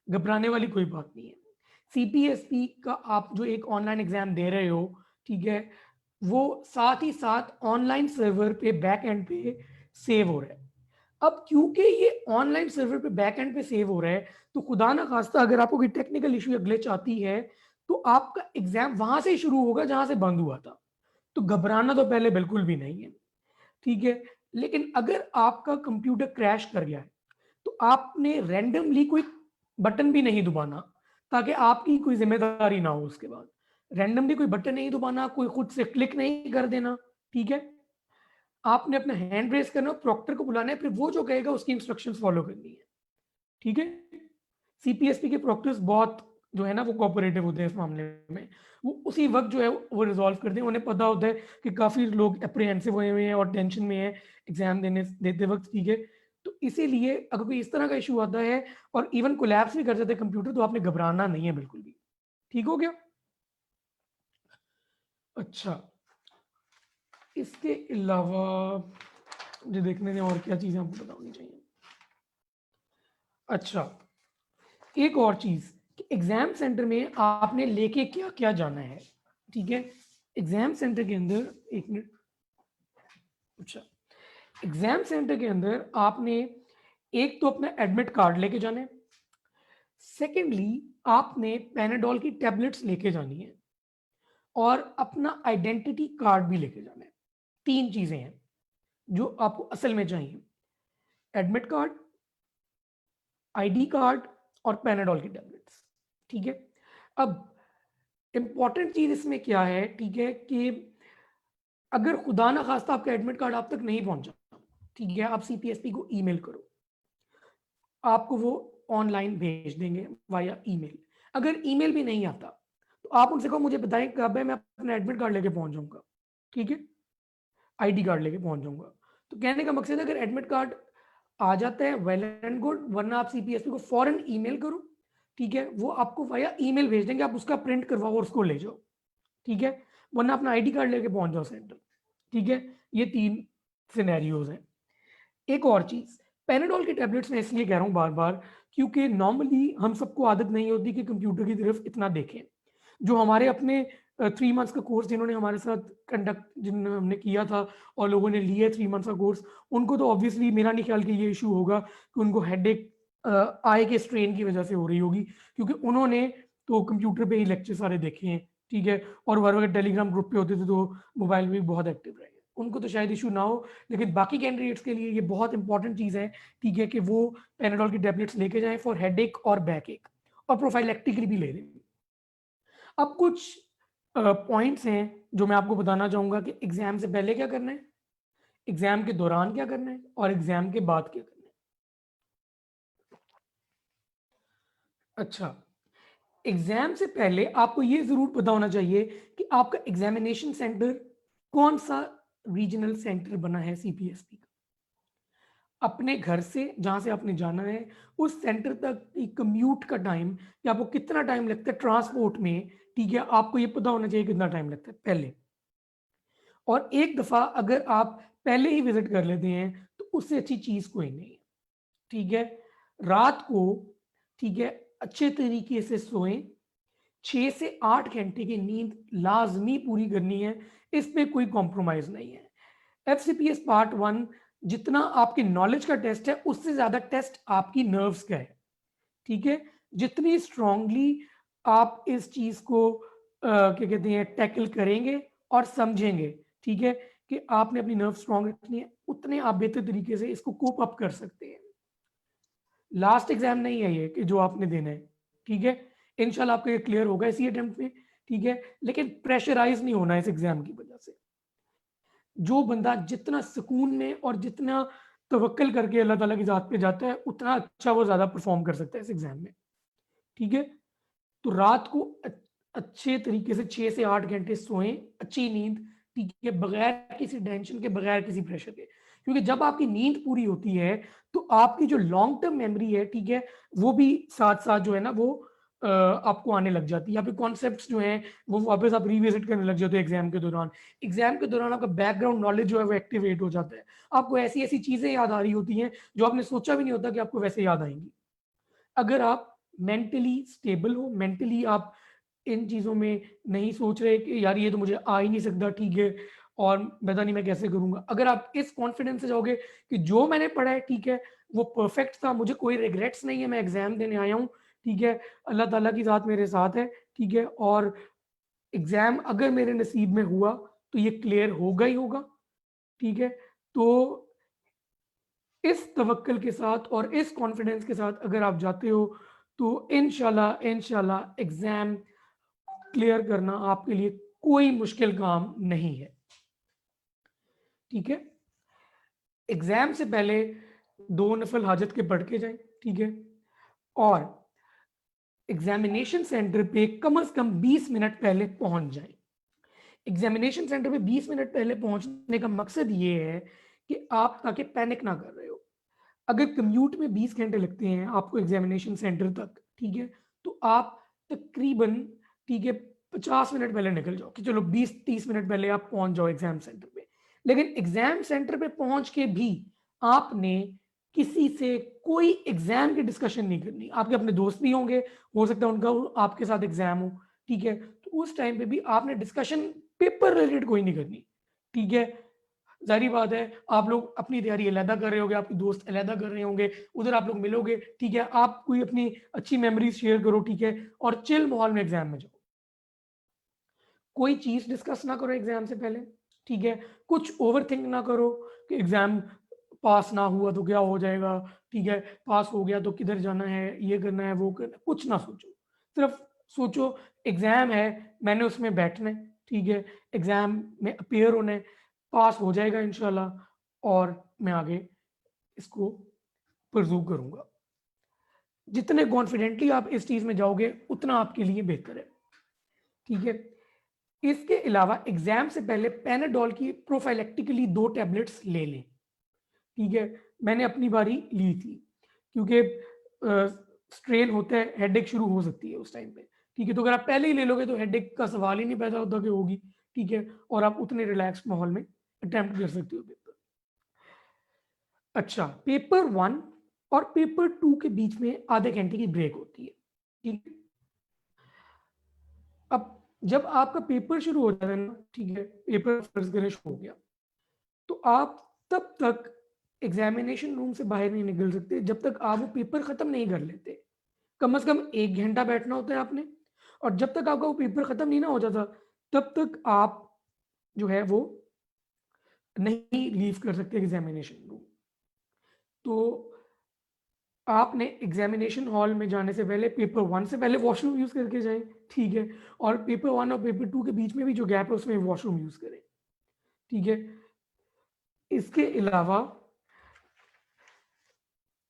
घबराने वाली कोई बात नहीं है। सीपीएसपी का आप जो एक ऑनलाइन एग्जाम दे रहे हो, ठीक है, वो साथ ही साथ ऑनलाइन सर्वर पे बैक एंड पे सेव हो रहा है। अब क्योंकि ये ऑनलाइन सर्वर पे बैक एंड पे सेव हो रहा है, तो खुदा ना खास्ता अगर आपको कोई टेक्निकल इशू या ग्लिच आती है, तो आपका एग्जाम वहां से शुरू होगा जहां से बंद हुआ था। तो घबराना तो पहले बिल्कुल भी नहीं है। ठीक है, लेकिन अगर आपका कंप्यूटर क्रैश कर गया है, तो आपने रैंडमली कोई बटन भी नहीं दबाना, ताकि आपकी कोई जिम्मेदारी ना हो। उसके बाद रैंडमली कोई बटन नहीं दबाना, कोई खुद से क्लिक नहीं कर देना। ठीक है, आपने अपना हैंड रेस करना, प्रॉक्टर को बुलाना है, फिर वो जो कहेगा उसकी इंस्ट्रक्शंस फॉलो करनी है। ठीक है, सीपीएसपी के प्रॉक्टर्स बहुत जो है ना वो कोऑपरेटिव होते हैं इस मामले में, वो उसी वक्त जो है वो रिजॉल्व करते हैं। उन्हें पता होता है कि काफ़ी लोग अप्रीहेंसिव हुए हैं और टेंशन में है एग्जाम देते वक्त। ठीक है, तो इसीलिए अगर कोई इस तरह का इशू आता है और इवन कोलैप्स भी कर जाते हैं कंप्यूटर, तो आपने घबराना नहीं है बिल्कुल भी। ठीक हो गया। अच्छा, इसके अलावा मुझे देखने दें और क्या चीज़ें आपको बतानी चाहिए। अच्छा, एक और चीज कि एग्जाम सेंटर में आपने लेके क्या क्या जाना है। ठीक है, एग्जाम सेंटर के अंदर एक मिनट। अच्छा, एग्जाम सेंटर के अंदर आपने एक तो अपना एडमिट कार्ड लेके जाना है, सेकेंडली आपने पैनाडोल की टैबलेट्स लेके जानी है, और अपना आइडेंटिटी कार्ड भी लेके जाना है। तीन चीजें हैं जो आपको असल में चाहिए, एडमिट कार्ड, आईडी कार्ड और पैनाडोल की टैबलेट्स। ठीक है, अब इंपॉर्टेंट चीज इसमें क्या है, ठीक है, कि अगर खुदा ना खास्ता आपका एडमिट कार्ड आप तक नहीं पहुंचा, ठीक है, आप सीपीएसपी को ईमेल करो, आपको वो ऑनलाइन भेज देंगे वाया ईमेल। अगर ईमेल भी नहीं आता, तो आप उनसे कहो मुझे बताएं कब है, मैं अपना एडमिट कार्ड लेके पहुंच जाऊंगा। ठीक है, आईडी कार्ड लेके पहुंच जाऊंगा। तो कहने का मकसद है अगर एडमिट कार्ड आ जाता है वेल एंड गुड, वरना आप सीपीएसपी को फॉरन ईमेल करो। ठीक है, वो आपको वाया ईमेल भेज देंगे, आप उसका प्रिंट करवाओ और उसको ले जाओ। ठीक है, वरना अपना आईडी कार्ड लेके पहुंच जाओ सेंटर। ठीक है, ये तीन सिनेरियोज हैं। एक और चीज, पैनाडोल के टैबलेट्स मैं इसलिए कह रहा हूँ बार बार, क्योंकि नॉर्मली हम सबको आदत नहीं होती कि कंप्यूटर की तरफ इतना देखें। जो हमारे अपने 3 मंथ्स का कोर्स जिन्होंने हमारे साथ कंडक्ट जिन हमने किया था और लोगों ने लिया 3 मंथ्स का कोर्स, उनको तो ऑब्वियसली मेरा नहीं ख्याल कि ये इशू होगा कि उनको हेडेक आई के स्ट्रेन की वजह से हो रही होगी, क्योंकि उन्होंने तो कंप्यूटर पे ही लेक्चर सारे देखे हैं, ठीक है, और वो अगर टेलीग्राम ग्रुप पे होते थे तो मोबाइल में भी बहुत एक्टिव रहे, उनको तो शायद इशू ना हो। लेकिन बाकी कैंडिडेट्स के लिए ये बहुत इंपॉर्टेंट चीज़ है, ठीक है, कि वो पैनाडोल की टैबलेट्स लेके जाएं फॉर हेडेक और बैक एक, और प्रोफाइलेक्टिकली भी ले लें। अब कुछ पॉइंट्स हैं जो मैं आपको बताना चाहूँगा कि एग्ज़ाम से पहले क्या करना है, एग्ज़ाम के दौरान क्या करना है और एग्ज़ाम के बाद क्या करना है। अच्छा, एग्ज़ाम से पहले आपको ये ज़रूर पता होना चाहिए कि आपका एग्ज़ामिनेशन सेंटर कौन-सा रीजनल सेंटर बना है सीपीएसपी का। अपने घर से जहाँ से आपने जाना है, उस सेंटर तक की कम्यूट का टाइम, कि आपको कितना टाइम लगता है ट्रांसपोर्ट में, ठीक है, आपको ये पता होना चाहिए कितना टाइम लगता है पहले। और एक दफ़ा अगर आप पहले ही विज़िट कर लेते हैं, तो उससे अच्छी चीज़ कोई नहीं है, ठीक है? रात को, ठीक है, अच्छे तरीके से सोएँ, 6 से 8 घंटे की नींद लाज़मी पूरी करनी है, इस पे कोई कॉम्प्रोमाइज़ नहीं है। एफसीपीएस पार्ट 1 जितना आपकी नॉलेज का टेस्ट है, उससे ज़्यादा टेस्ट आपकी नर्व्स का है, ठीक है? जितनी स्ट्रॉन्गली आप इस चीज़ को क्या कहते हैं टैकल करेंगे और समझेंगे, ठीक है, कि आपने अपनी नर्व स्ट्रॉन्ग रखनी है, उतने आप बेहतर तरीके से इसको कोप अप कर सकते हैं। लास्ट एग्ज़ाम नहीं है ये कि जो आपने देना है, ठीक है? इंशाल्लाह आपका ये क्लियर होगा इसी अटेम्प्ट में, ठीक है? लेकिन प्रेशराइज़ नहीं होना है इस एग्ज़ाम की वजह से। जो बंदा जितना सुकून में और जितना तवक्कल करके अल्लाह ताला की ज़ात पे जाता है, उतना अच्छा वो ज़्यादा परफ़ॉर्म कर सकता है इस एग्ज़ाम में, ठीक है? तो रात को अच्छे तरीके से 6 से 8 घंटे सोएँ, अच्छी नींद, ठीक है, बगैर किसी टेंशन के, बगैर किसी प्रेशर के। क्योंकि जब आपकी नींद पूरी होती है, तो आपकी जो लॉन्ग टर्म मेमोरी है, ठीक है, वो भी साथ-साथ जो है ना वो आपको आने लग जाती है। आपके कॉन्सेप्ट्स जो हैं, वो वापस आप रिविज़िट करने लग जाते हो एग्ज़ाम के दौरान। एग्ज़ाम के दौरान आपका बैकग्राउंड नॉलेज जो है वो एक्टिवेट हो जाता है। आपको ऐसी-ऐसी चीज़ें याद आ रही होती हैं, जो आपने सोचा भी नहीं होता कि आपको वैसे याद आएँगी। अगर आप मेंटली स्टेबल हो, मेंटली आप इन चीज़ों में नहीं सोच रहे कि यार ये तो मुझे आ ही नहीं सकता, ठीक है, और पता नहीं मैं कैसे करूँगा। अगर आप इस कॉन्फिडेंस से जाओगे कि जो मैंने पढ़ा है, ठीक है, वो परफेक्ट था, मुझे कोई रिग्रेट्स नहीं है, मैं एग्ज़ाम देने आया हूँ, ठीक है, अल्लाह ताला की ज़ात मेरे साथ है, ठीक है, और एग्ज़ाम अगर मेरे नसीब में हुआ, तो ये क्लियर होगा ही होगा, ठीक है। तो इस तवक्कल के साथ और इस कॉन्फिडेंस के साथ अगर आप जाते हो, तो इंशाल्लाह एग्ज़ाम क्लियर करना आपके लिए कोई मुश्किल काम नहीं है, ठीक है? एग्ज़ाम से पहले 2 नफ़ल हाजत के पढ़ के जाएँ, ठीक है? और एग्ज़ामिनेशन सेंटर पे कम से कम 20 मिनट पहले पहुँच जाएँ। एग्ज़ामिनेशन सेंटर पे 20 मिनट पहले पहुँचने का मकसद ये है कि आप ताकि पैनिक ना कर रहे हो। अगर कम्यूट में 20 घंटे लगते हैं आपको एग्ज़ामिनेशन सेंटर तक, ठीक है? तो आप तकरीबन, ठीक है, 50 मिनट पहले निकल जाओ कि चलो 20-30 मिनट पहले आप पहुँच जाओ एग्ज़ाम सेंटर पे। लेकिन एग्ज़ाम सेंटर पे पहुँच के भी आपने किसी से कोई एग्ज़ाम की डिस्कशन नहीं करनी। आपके अपने दोस्त भी होंगे, हो सकता है उनका आपके साथ एग्ज़ाम हो, ठीक है? तो उस टाइम पे भी आपने डिस्कशन पेपर रिलेटेड कोई नहीं करनी, ठीक है? ज़ाहिर-सी बात है, आप लोग अपनी तैयारी अलहदा कर रहे होंगे, आपके दोस्त अलहदा कर रहे होंगे, उधर आप लोग मिलोगे, ठीक है? आप कोई अपनी अच्छी मेमोरीज़ शेयर करो, ठीक है? और चिल माहौल में एग्ज़ाम में जाओ। कोई चीज़ डिस्कस ना करो एग्ज़ाम से पहले, ठीक है? कुछ ओवरथिंक ना करो कि एग्ज़ाम पास ना हुआ तो क्या हो जाएगा, ठीक है? पास हो गया तो किधर जाना है, ये करना है, वो करना है, कुछ ना सोचो। सिर्फ़ सोचो एग्ज़ाम है, मैंने उसमें बैठना है, ठीक है? एग्ज़ाम में अपीयर होना है, पास हो जाएगा इंशाल्लाह और मैं आगे इसको परस्यू करूँगा। जितने कॉन्फिडेंटली आप इस चीज़ में जाओगे, उतना आपके लिए बेहतर है, ठीक है? इसके अलावा एग्ज़ाम से पहले पैनाडोल की प्रोफाइलेक्टिकली 2 टैबलेट्स ले लें, ठीक है? मैंने अपनी बारी ली थी, क्योंकि स्ट्रेन होता है, हेडेक शुरू हो सकती है उस टाइम पे, ठीक है? तो अगर आप पहले ही ले लोगे तो हेडेक का सवाल ही नहीं पैदा होता कि होगी, ठीक है? और आप उतने रिलैक्स्ड माहौल में अटेम्प्ट कर सकते हो पेपर। अच्छा, पेपर 1 और पेपर 2 के बीच में आधे घंटे की ब्रेक होती है, ठीक है। अब जब आपका पेपर शुरू हो जाता है ना, ठीक है, पेपर फर्ज करें शुरू हो गया, तो आप तब तक एग्जामिनेशन रूम से बाहर नहीं निकल सकते जब तक आप वो पेपर खत्म नहीं कर लेते। कम से कम 1 घंटा बैठना होता है आपने, और जब तक आपका वो पेपर खत्म नहीं ना हो जाता, तब तक आप जो है वो नहीं लीव कर सकते एग्जामिनेशन रूम। तो आपने एग्जामिनेशन हॉल में जाने से पहले पेपर 1 से पहले वॉशरूम यूज करके जाएं, ठीक है, और पेपर 1 और पेपर 2 के बीच में भी जो गैप है उसमें वॉशरूम यूज करें, ठीक है। इसके अलावा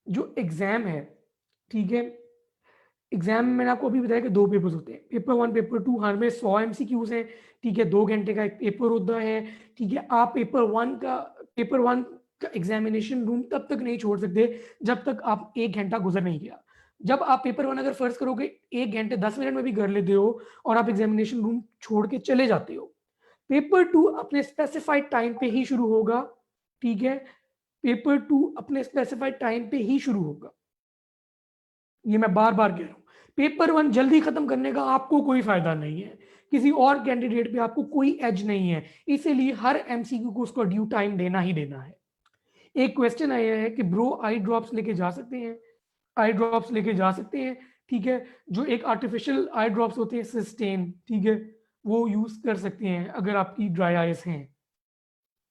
जो एग्जाम है, ठीक है, एग्जाम में मैंने आपको अभी बताया कि 2 पेपर्स होते हैं, पेपर 1 पेपर 2, हर में 100 एमसीक्यूज हैं, ठीक है, 2 घंटे का एक पेपर होता है, ठीक है। आप पेपर 1 का एग्जामिनेशन रूम तब तक नहीं छोड़ सकते जब तक आप 1 घंटा गुजर नहीं गया। जब आप पेपर 1 अगर फर्ज करोगे 1 घंटे 10 मिनट में भी कर लेते हो और आप एग्जामिनेशन रूम छोड़ के चले जाते हो, पेपर 2 अपने स्पेसिफाइड टाइम पे ही शुरू होगा, ठीक है, पेपर 2 अपने स्पेसिफाइड टाइम पे ही शुरू होगा। ये मैं बार बार कह रहा हूं, पेपर 1 जल्दी खत्म करने का आपको कोई फायदा नहीं है, किसी और कैंडिडेट पे आपको कोई एज नहीं है, इसीलिए हर एमसीक्यू को उसको ड्यू टाइम देना ही देना है। एक क्वेश्चन आया है कि ब्रो आई ड्रॉप्स लेके जा सकते हैं, आई ड्रॉप्स लेके जा सकते हैं, ठीक है, जो एक आर्टिफिशियल आई ड्रॉप्स होते हैं सिस्टेन, ठीक है, वो यूज कर सकते हैं अगर आपकी ड्राई आइज हैं,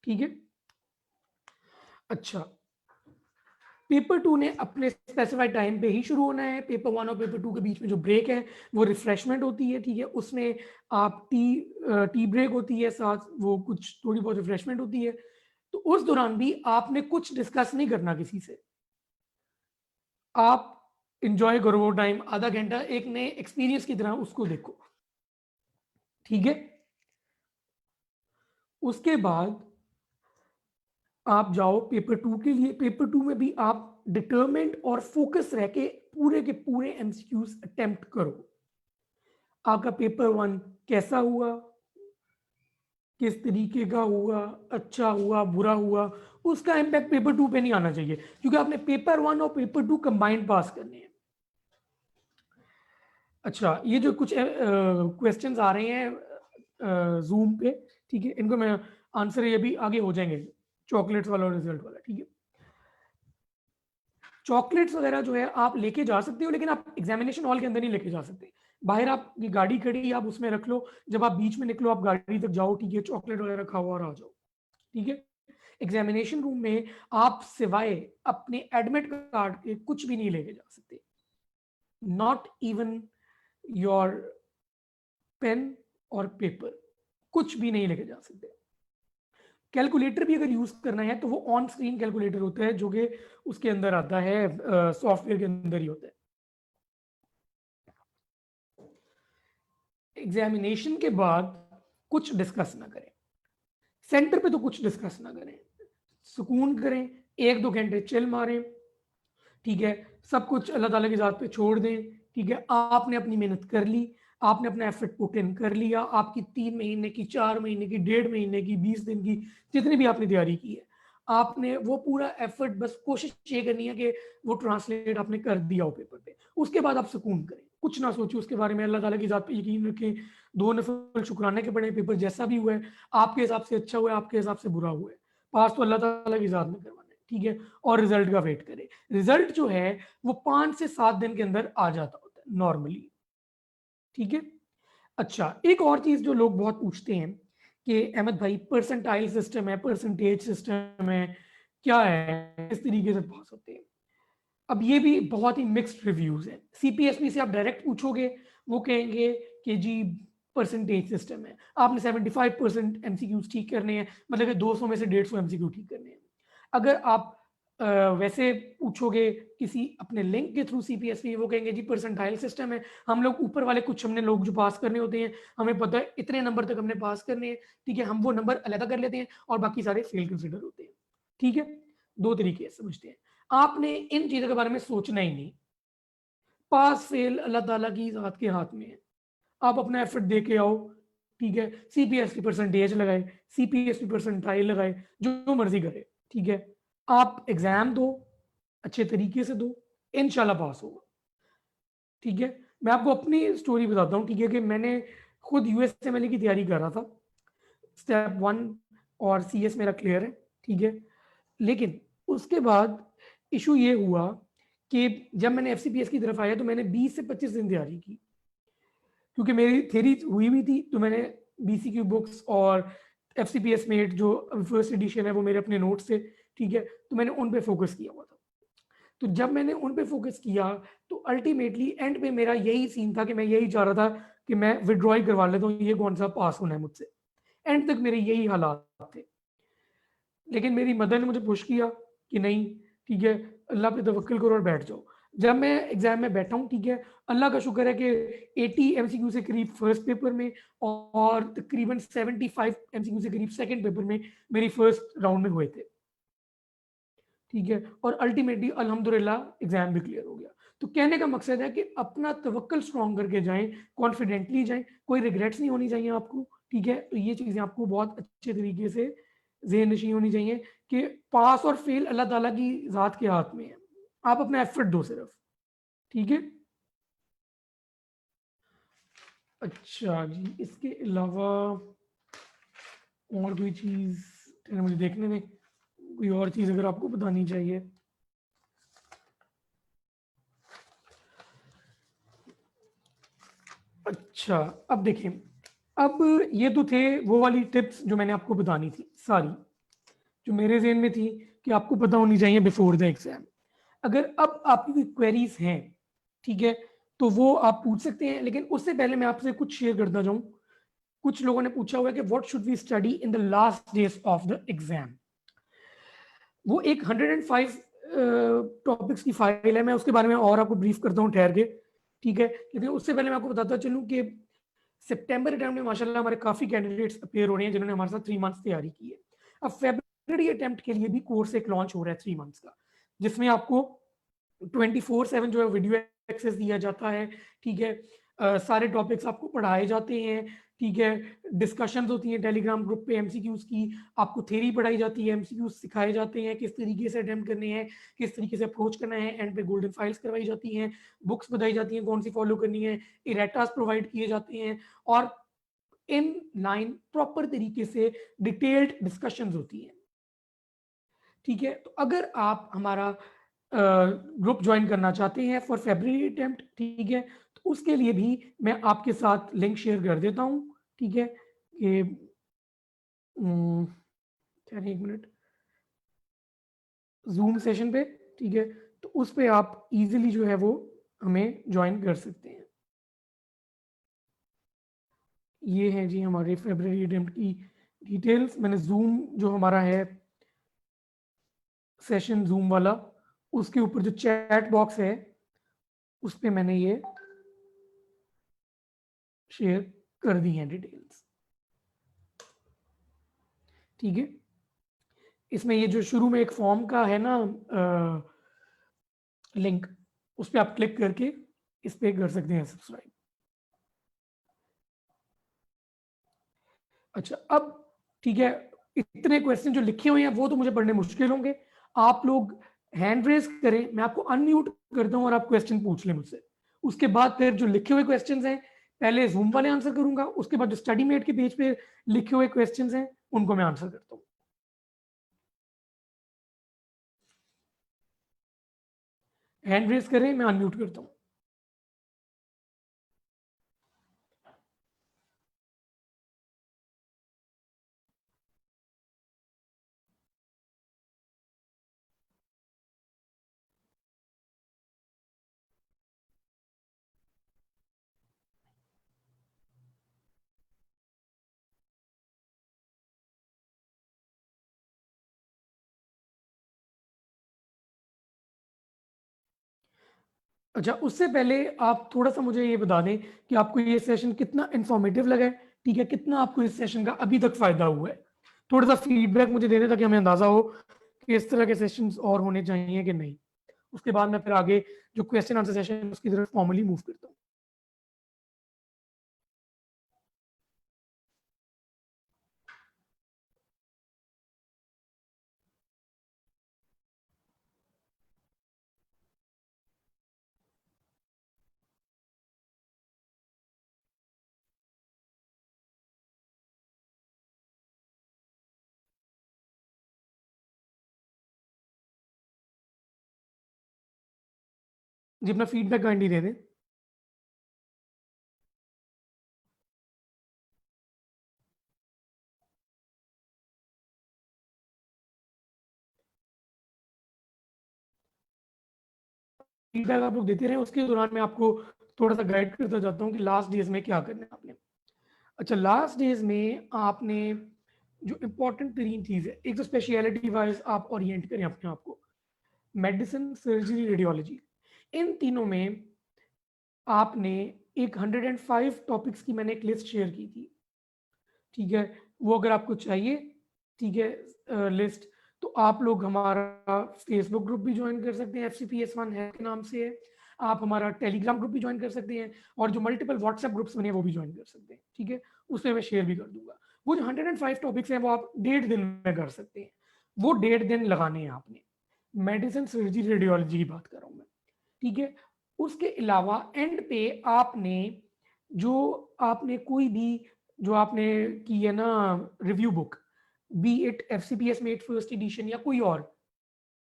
ठीक है। अच्छा, पेपर 2 ने अपने स्पेसिफाइड टाइम पे ही शुरू होना है, पेपर 1 और पेपर 2 के बीच में जो ब्रेक है वो रिफ्रेशमेंट होती है, ठीक है, उसमें आप टी ब्रेक होती है, साथ वो कुछ थोड़ी बहुत रिफ्रेशमेंट होती है। तो उस दौरान भी आपने कुछ डिस्कस नहीं करना किसी से, आप इंजॉय करो वो टाइम, आधा घंटा एक नए एक्सपीरियंस की तरह उसको देखो, ठीक है। उसके बाद आप जाओ पेपर 2 के लिए, पेपर 2 में भी आप डिटरमेंट और फोकस रह के पूरे के पूरे एमसीक्यूज अटेम्प्ट करो। आपका पेपर 1 कैसा हुआ, किस तरीके का हुआ, अच्छा हुआ, बुरा हुआ, उसका इम्पैक्ट पेपर 2 पे नहीं आना चाहिए, क्योंकि आपने पेपर 1 और पेपर 2 कंबाइंड पास करने हैं। अच्छा, ये जो कुछ क्वेश्चंस आ रहे हैं जूम पे, ठीक है, इनको मैं आंसर ये भी आगे हो जाएंगे, चॉकलेट्स वाला और रिजल्ट वाला, ठीक है। चॉकलेट्स वगैरह जो है आप लेके जा सकते हो, लेकिन आप एग्जामिनेशन हॉल के अंदर नहीं लेके जा सकते, बाहर आपकी गाड़ी खड़ी आप उसमें रख लो, जब आप बीच में निकलो आप गाड़ी तक जाओ, ठीक है, चॉकलेट वगैरह खाओ और आ जाओ, ठीक है। एग्जामिनेशन रूम में आप सिवाय अपने एडमिट कार्ड के कुछ भी नहीं लेके जा सकते, नॉट इवन योर पेन और पेपर, कुछ भी नहीं लेके जा सकते। कैलकुलेटर भी अगर यूज करना है तो वो ऑन स्क्रीन कैलकुलेटर होता है, जो कि उसके अंदर आता है, सॉफ्टवेयर के अंदर ही होता है। एग्जामिनेशन के बाद कुछ डिस्कस ना करें, सेंटर पे तो कुछ डिस्कस ना करें, सुकून करें, 1-2 घंटे चिल मारें, ठीक है, सब कुछ अल्लाह ताला की ज़ात पे छोड़ दें, ठीक है। आपने अपनी मेहनत कर ली, आपने अपना एफर्ट पुट इन कर लिया, आपकी 3 महीने की, 4 महीने की, 1.5 महीने की, 20 दिन की, जितनी भी आपने तैयारी की है, आपने वो पूरा एफर्ट, बस कोशिश ये करनी है कि वो ट्रांसलेट आपने कर दिया हो पेपर पे, उसके बाद आप सुकून करें, कुछ ना सोचिए उसके बारे में, अल्लाह ताला की ज़ात पे यकीन रखें, 2 नफल शुक्राने के पड़े, पेपर जैसा भी हुआ है, आपके हिसाब से अच्छा हुआ है, आपके हिसाब से बुरा हुआ है, पास तो अल्लाह ताला की ज़ात में करवाना है, ठीक है, और रिजल्ट का वेट करें। रिजल्ट जो है वो 5 से 7 दिन के अंदर आ जाता होता है नॉर्मली, ठीक है। अच्छा, एक और चीज जो लोग बहुत पूछते हैं कि अहमद भाई परसेंटाइल सिस्टम है, परसेंटेज सिस्टम है, क्या है, किस तरीके से पास होते हैं। अब ये भी बहुत ही मिक्स्ड रिव्यूज है, सीपीएसपी से आप डायरेक्ट पूछोगे वो कहेंगे कि जी परसेंटेज सिस्टम है, आपने 75% एमसीक्यूज ठीक करने हैं, मतलब कि 200 में से 150 एमसीक्यू ठीक करने हैं। अगर आप वैसे पूछोगे किसी अपने लिंक के थ्रू सीपीएसपी, वो कहेंगे जी परसेंटाइल सिस्टम है, हम लोग ऊपर वाले कुछ हमने लोग जो पास करने होते हैं, हमें पता है इतने नंबर तक हमने पास करने हैं, ठीक है, हम वो नंबर अलग कर लेते हैं और बाकी सारे फेल कंसिडर होते हैं, ठीक है। 2 तरीके समझते हैं, आपने इन चीजों के बारे में सोचना ही नहीं, पास फेल अल्लाह ताला की जात के हाथ में है, आप अपना एफर्ट दे के आओ, ठीक है, सीपीएस की परसेंटेज लगाए, सीपीएस की परसेंटाइल लगाए, जो मर्जी करे, ठीक है, आप एग्जाम दो, अच्छे तरीके से दो, इंशाल्लाह पास होगा। ठीक है, मैं आपको अपनी स्टोरी बताता हूँ। ठीक है, कि मैंने खुद यूएसएमएल की तैयारी कर रहा था, स्टेप 1 और सीएस मेरा क्लियर है। ठीक है, लेकिन उसके बाद इशू ये हुआ कि जब मैंने एफसीपीएस की तरफ आया तो मैंने 20 से 25 दिन तैयारी की, क्योंकि मेरी थ्योरी हुई भी थी। तो मैंने बीसीक्यू बुक्स और एफसीपीएस मेट जो फर्स्ट एडिशन है वो मेरे अपने नोट्स थे। ठीक है, तो मैंने उन पे फोकस किया हुआ था। तो जब मैंने उन पे फोकस किया तो अल्टीमेटली एंड पे मेरा यही सीन था कि मैं यही चाह रहा था कि मैं विड्रॉ करवा लेता हूँ, ये कौन सा पास होना है मुझसे। एंड तक मेरे यही हालात थे। लेकिन मेरी मदर ने मुझे पुश किया कि नहीं, ठीक है, अल्लाह पे तवक्कल करो और बैठ जाओ। जब मैं एग्जाम में बैठा हूँ, ठीक है, अल्लाह का शुक्र है कि 80 एमसीक्यू से करीब फर्स्ट पेपर में और तकरीबन 75 एमसीक्यू से करीब सेकंड पेपर में मेरी फर्स्ट राउंड में हुए थे। ठीक है, और अल्टीमेटली अल्हम्दुलिल्लाह एग्जाम भी क्लियर हो गया। तो कहने का मकसद है कि अपना तवक्कल स्ट्रॉन्ग करके जाएं, कॉन्फिडेंटली जाएं, कोई रिग्रेट्स नहीं होनी चाहिए आपको। ठीक है, तो ये चीज़ें आपको बहुत अच्छे तरीके से ज़हन नशीं होनी चाहिए कि पास और फेल अल्लाह ताला की ज़ात के हाथ में है, आप अपना एफर्ट दो सिर्फ। ठीक है, अच्छा जी, इसके अलावा और कोई चीज़ मुझे देखने में, कोई और चीज़ अगर आपको बतानी चाहिए। अच्छा, अब देखिए, अब ये तो थे वो वाली टिप्स जो मैंने आपको बतानी थी सारी, जो मेरे ज़हन में थी कि आपको पता होनी चाहिए बिफोर द एग्जाम। अगर अब आपकी कोई क्वेरीज हैं, ठीक है, तो वो आप पूछ सकते हैं। लेकिन उससे पहले मैं आपसे कुछ शेयर करता जाऊं। कुछ लोगों ने पूछा हुआ है कि what should we study in the last days of the exam. वो एक 105 टॉपिक्स की फाइल है, मैं उसके बारे में और आपको ब्रीफ करता हूँ ठहर के। ठीक है, लेकिन उससे पहले मैं आपको बताता चलूँ कि सितंबर अटेम्प्ट में माशाल्लाह हमारे काफी कैंडिडेट्स अपीयर हो रहे हैं जिन्होंने हमारे साथ 3 मंथ्स तैयारी की है। अब फेब्रुअरी अटेम्प्ट के लिए भी कोर्स एक लॉन्च हो रहा है 3 मंथ्स का, जिसमें आपको 24/7 जो है वीडियो एक्सेस दिया जाता है। ठीक है, सारे टॉपिक्स आपको पढ़ाए जाते हैं। ठीक है, डिस्कशंस होती हैं टेलीग्राम ग्रुप पे एमसीक्यूज की, आपको थ्योरी पढ़ाई जाती है, एमसीक्यूज सिखाए जाते हैं किस तरीके से अटेम्प्ट करने हैं, किस तरीके से अप्रोच करना है। एंड पे गोल्डन फाइल्स करवाई जाती हैं, बुक्स बताई जाती हैं कौन सी फॉलो करनी है, इरेटास प्रोवाइड किए जाते हैं, और इन लाइन प्रॉपर तरीके से डिटेल्ड डिस्कशंस होती हैं। ठीक है, तो अगर आप हमारा ग्रुप ज्वाइन करना चाहते हैं फॉर फेब्रुअरी अटेम्प्ट, ठीक है, तो उसके लिए भी मैं आपके साथ लिंक शेयर कर देता हूं। ठीक है, कि एक मिनट, जूम सेशन पे। ठीक है, तो उस पे आप इजीली जो है वो हमें ज्वाइन कर सकते हैं। ये है जी हमारे फेब्रुअरी अटेम्प्ट की डिटेल्स। मैंने जूम जो हमारा है सेशन जूम वाला, उसके ऊपर जो चैट बॉक्स है उस पे मैंने ये शेयर कर दी हैं डिटेल्स। ठीक है, इसमें ये जो शुरू में एक फॉर्म का है ना लिंक, उस पर आप क्लिक करके इस पे कर सकते हैं सब्सक्राइब। अच्छा, अब ठीक है, इतने क्वेश्चन जो लिखे हुए हैं वो तो मुझे पढ़ने मुश्किल होंगे। आप लोग हैंड रेज करें, मैं आपको अनम्यूट करता हूं और आप क्वेश्चन पूछ लें मुझसे। उसके बाद फिर जो लिखे हुए क्वेश्चन हैं पहले जूम वाले आंसर करूंगा, उसके बाद जो स्टडी मेट के पेज पे लिखे हुए क्वेश्चन हैं उनको मैं आंसर करता हूँ। हैंड रेज करें, मैं अनम्यूट करता हूँ। अच्छा, उससे पहले आप थोड़ा सा मुझे ये बता दें कि आपको ये सेशन कितना इंफॉर्मेटिव लगा है। ठीक है, कितना आपको इस सेशन का अभी तक फायदा हुआ है। थोड़ा सा फीडबैक मुझे दे दें ताकि हमें अंदाजा हो कि इस तरह के सेशंस और होने चाहिए कि नहीं। उसके बाद मैं फिर आगे जो क्वेश्चन आंसर सेशन उसकी तरफ फॉर्मली मूव करता हूँ। जी अपना फीडबैक काइंडली दे दें। फीडबैक आप लोग देते रहे, उसके दौरान मैं आपको थोड़ा सा गाइड करता जाता हूँ कि लास्ट डेज में क्या करना है आपने। अच्छा, लास्ट डेज में आपने जो इम्पोर्टेंट तरीन चीज़ है, एक तो स्पेशलिटी वाइज आप ओरिएंट करें अपने आप को, मेडिसिन, सर्जरी, रेडियोलॉजी, इन तीनों में आपने एक 105 टॉपिक्स की मैंने एक लिस्ट शेयर की थी, ठीक है। वो अगर आपको चाहिए, ठीक है, लिस्ट, तो आप लोग हमारा फेसबुक ग्रुप भी ज्वाइन कर सकते हैं, FCPS1 है के नाम से है। आप हमारा टेलीग्राम ग्रुप भी ज्वाइन कर सकते हैं, और जो मल्टीपल व्हाट्सएप ग्रुप्स बने हैं वो भी ज्वाइन कर सकते हैं, ठीक है। उसमें मैं शेयर भी कर दूंगा। वो जो 105 टॉपिक्स हैं वो आप 1.5 दिन में कर सकते हैं। वो 1.5 दिन लगाने हैं आपने। मेडिसिन, सर्जरी, रेडियोलॉजी की बात कर रहा हूँ मैं, ठीक है। उसके अलावा एंड पे आपने जो आपने कोई भी जो आपने की है ना review book, B it FCPS met first edition या कोई और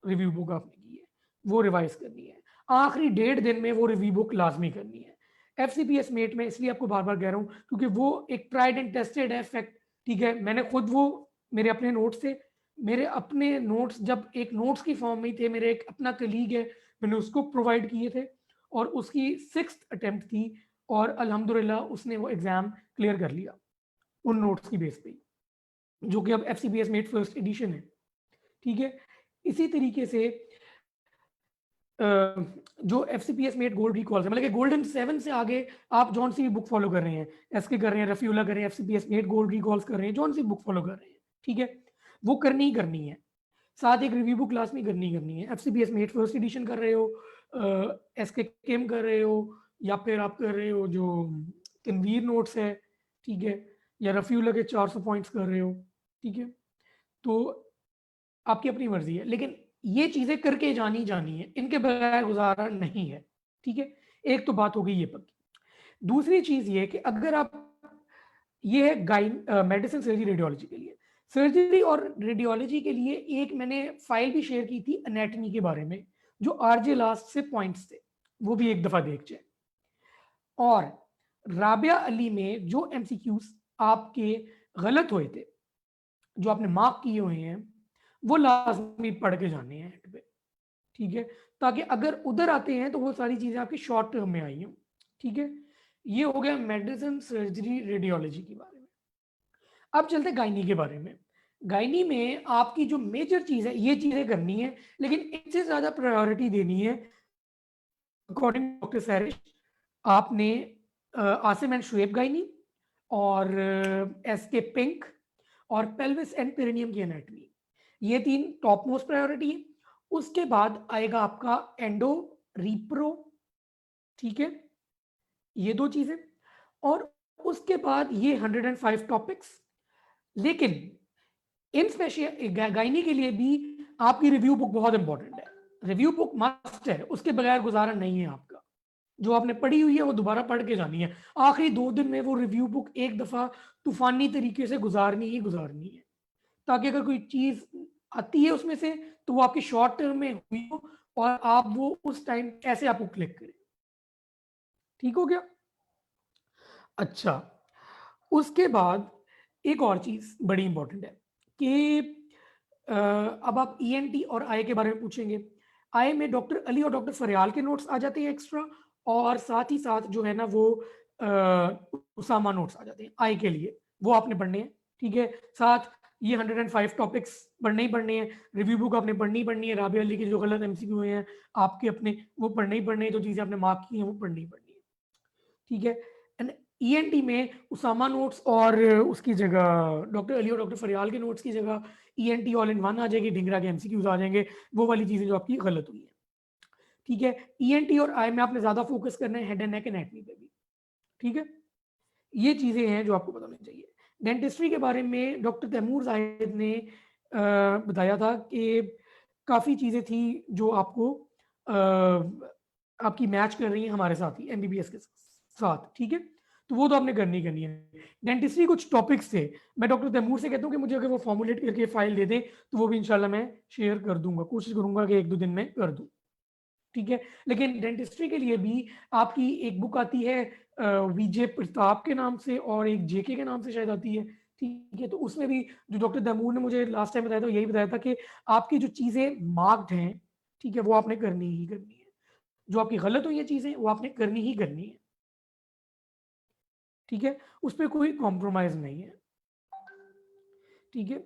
रिव्यू बुक आपने की है, वो रिवाइज करनी है। आखिरी 1.5 दिन में वो रिव्यू बुक लाजमी करनी है। FCPS मेट में इसलिए आपको बार बार कह रहा हूँ क्योंकि वो एक ट्राइड एंड टेस्टेड है फैक्ट, ठीक है। मैंने खुद वो मेरे अपने नोट्स थे, मेरे अपने नोट्स जब एक नोट्स की फॉर्म में थे, मेरे एक अपना कलीग है, मैंने उसको प्रोवाइड किए थे, और उसकी 6th अटेम्प्ट थी, और अल्हम्दुलिल्लाह उसने वो एग्ज़ाम क्लियर कर लिया उन नोट्स की बेस पे, जो कि अब FCPS मेट फर्स्ट एडिशन है, ठीक है। इसी तरीके से जो FCPS मेट गोल्ड रिकॉल्स है, मतलब कि गोल्डन 7 से आगे आप जौन सी भी बुक फॉलो कर रहे हैं, एसके कर रहे हैं, रफीउल्लाह कर रहे हैं, FCPS मेट गोल्ड रिकॉल्स कर रहे हैं, जौन सी बुक फॉलो कर रहे हैं, ठीक है, वो करनी ही करनी है। साथ एक रिव्यू बुक क्लास में करनी है। FCPS मेट फर्स्ट एडिशन कर रहे हो, एसके केम कर रहे हो, या फिर आप कर रहे हो जो तनवीर नोट्स है, ठीक है, या रफीउल्लाह के 400 पॉइंट्स कर रहे हो, ठीक है। तो आपकी अपनी मर्जी है, लेकिन ये चीजें करके जानी है, इनके बगैर गुजारा नहीं है, ठीक है। एक तो बात हो गई ये पक्की। दूसरी चीज ये कि अगर आप, ये है गाइन मेडिसिन, सर्जरी, रेडियोलॉजी के लिए। सर्जरी और रेडियोलॉजी के लिए एक मैंने फाइल भी शेयर की थी एनाटॉमी के बारे में, जो आरजे लास्ट से पॉइंट्स थे, वो भी एक दफा देख जाए। और राबिया अली में जो MCQs आपके गलत हुए थे, जो आपने मार्क किए हुए हैं, वो लाजमी पढ़ के जाने हैं एंड पे, ठीक है, ताकि अगर उधर आते हैं तो वो सारी चीजें आपकी शॉर्ट टर्म में आई हों, ठीक है। ये हो गया मेडिसिन, सर्जरी, रेडियोलॉजी के बारे में। अब चलते गायनी के बारे में। गायनी में आपकी जो मेजर चीज है, ये चीजें करनी है, लेकिन इससे ज्यादा प्रायोरिटी देनी है अकॉर्डिंग डॉक्टर सैरिश। आपने आसिम एंड शुएब गायनी, और SK पिंक, और पेल्विस एंड पेरिनियम की एनाटॉमी, ये 3 टॉप मोस्ट प्रायोरिटी है। उसके बाद आएगा आपका एंडो, रिप्रो, ठीक है, ये 2 चीजें, और उसके बाद ये 105 टॉपिक्स। लेकिन इन स्पेशल गायनी के लिए भी आपकी रिव्यू बुक बहुत इंपॉर्टेंट है। रिव्यू बुक मस्ट है, उसके बगैर गुजारा नहीं है आपका। जो आपने पढ़ी हुई है वो दोबारा पढ़ के जानी है। आखिरी 2 दिन में वो रिव्यू बुक एक दफा तूफानी तरीके से गुजारनी है, ताकि अगर कोई चीज आती है उसमें से तो वो आपकी शॉर्ट टर्म में हुई हो, और आप वो उस टाइम कैसे आपको क्लिक करें, ठीक हो गया। अच्छा, उसके बाद एक और चीज बड़ी इंपॉर्टेंट है कि अब आप ENT और आई के बारे में पूछेंगे। आई में डॉक्टर अली और डॉक्टर फरियाल के नोट्स आ जाते हैं एक्स्ट्रा, और साथ ही साथ जो है ना वो उसामा नोट्स आ जाते हैं आई के लिए, वो आपने पढ़ने हैं, ठीक है। साथ ये 105 टॉपिक्स पढ़ने ही पढ़ने हैं। रिव्यू बुक आपने पढ़नी है। राबिया अली के जो गलत MCQ हुए हैं आपके अपने, वो पढ़ने ही पढ़ने हैं। जो चीज़ें आपने मार्क की हैं वो पढ़नी ही पढ़नी है, ठीक है। एंड ENT में उसामा नोट्स और उसकी जगह डॉक्टर अली और डॉक्टर फरियाल के नोट्स की जगह ENT ऑल इन वन आ जाएगी, ढिंगरा के MCQs आ जाएंगे, वो वाली चीज़ें जो आपकी गलत हुई है, ठीक है। ENT और आई में आपने ज़्यादा फोकस करना है हेड एंड नेक एनाटॉमी पे भी, ठीक है। ये चीज़ें हैं जो आपको पता होनी चाहिए। डेंटिस्ट्री के बारे में डॉक्टर तैमूर जाहिद ने बताया था कि काफ़ी चीज़ें थी जो आपको आपकी मैच कर रही हैं हमारे साथ ही MBBS के साथ, ठीक है। तो वो तो आपने करनी है। डेंटिस्ट्री कुछ टॉपिक्स थे, मैं डॉक्टर तैमूर से कहता हूँ कि मुझे अगर वो फॉर्मुलेट करके फाइल दे दें तो वो भी इंशाल्लाह मैं शेयर कर दूंगा, कोशिश करूंगा कि 1-2 दिन में कर दूँ, ठीक है। लेकिन डेंटिस्ट्री के लिए भी आपकी एक बुक आती है विजय प्रताप के नाम से और एक जेके के नाम से शायद आती है, ठीक है। तो उसमें भी जो डॉक्टर दमूर ने मुझे लास्ट टाइम बताया था यही बताया था कि आपकी जो चीज़ें मार्क्ड हैं, ठीक है, वो आपने करनी ही करनी है। जो आपकी गलत हुई है चीज़ें वो आपने करनी ही करनी है, ठीक है। उस पर कोई कॉम्प्रोमाइज़ नहीं है, ठीक है।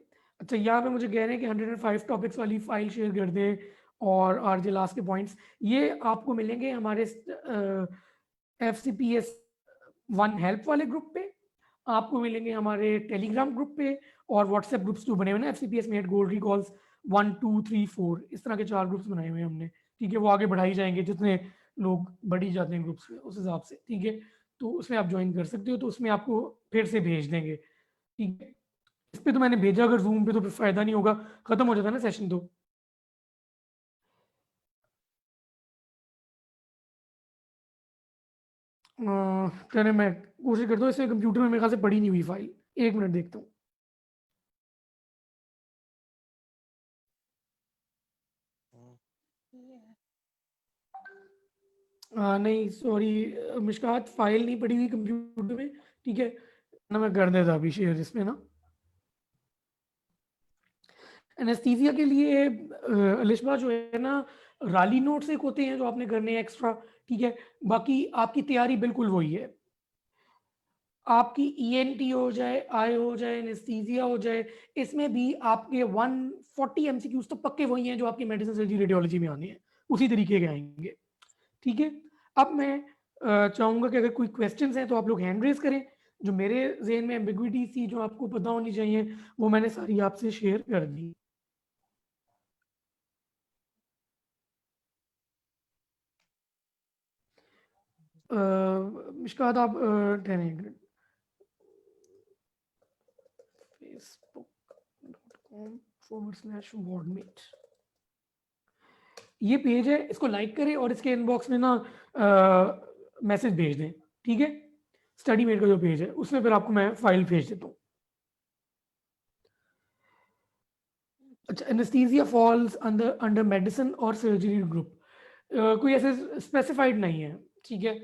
अच्छा, यहाँ पे मुझे कह रहे हैं कि 105 टॉपिक्स वाली फाइल शेयर कर दे और आरजे लास्ट के पॉइंट्स ये आपको मिलेंगे हमारे FCPS 1 हेल्प वाले ग्रुप पे, आपको मिलेंगे हमारे टेलीग्राम ग्रुप पे और व्हाट्सएप ग्रुप्स जो बने हुए ना FCPS मेट गोल्ड रिकॉल्स 1 2 3 4 इस तरह के 4 ग्रुप्स बनाए हुए हैं हमने, ठीक है। वो आगे बढ़ाई जाएंगे जितने लोग बढ़ी जाते हैं ग्रुप्स में उस हिसाब से, ठीक है। तो उसमें आप ज्वाइन कर सकते हो, तो उसमें आपको फिर से भेज देंगे, ठीक है। इस पे तो मैंने भेजा, अगर जूम पे तो फिर फायदा नहीं होगा, खत्म हो जाता ना सेशन तो। चलिए मैं कोशिश करता हूँ, इससे कंप्यूटर में मेरे ख्याल से पड़ी नहीं हुई फाइल, 1 मिनट देखता हूँ। नहीं सॉरी मिशकात, फाइल नहीं पड़ी हुई कंप्यूटर में, ठीक है ना। मैं कर देता अभी शेयर इसमें ना। एनेस्थीसिया के लिए अलिशबा जो है ना, राली नोट्स एक होते हैं जो आपने करने हैं एक्स्ट्रा, ठीक है। बाकी आपकी तैयारी बिल्कुल वही है, आपकी ENT हो जाए, आई हो जाए, एनेस्थीसिया हो जाए, इसमें भी आपके 140 MCQs तो पक्के वही हैं जो आपकी मेडिसिन सर्जरी रेडियोलॉजी में आने हैं, उसी तरीके के आएंगे, ठीक है। अब मैं चाहूंगा कि अगर कोई क्वेश्चंस हैं तो आप लोग हैंड रेज करें। जो मेरे जहन में एम्बिग्विटी थी जो आपको पता होनी चाहिए वो मैंने सारी आपसे शेयर कर दी। मिशकात आप facebook.com/wordmeet ये पेज है, इसको लाइक करें और इसके इनबॉक्स में ना मैसेज भेज दें, ठीक है। स्टडी मेट का जो पेज है उसमें फिर आपको मैं फाइल भेज देता हूँ। अच्छा, anaesthesia falls under under medicine और सर्जरी ग्रुप, कोई ऐसे स्पेसिफाइड नहीं है, ठीक है।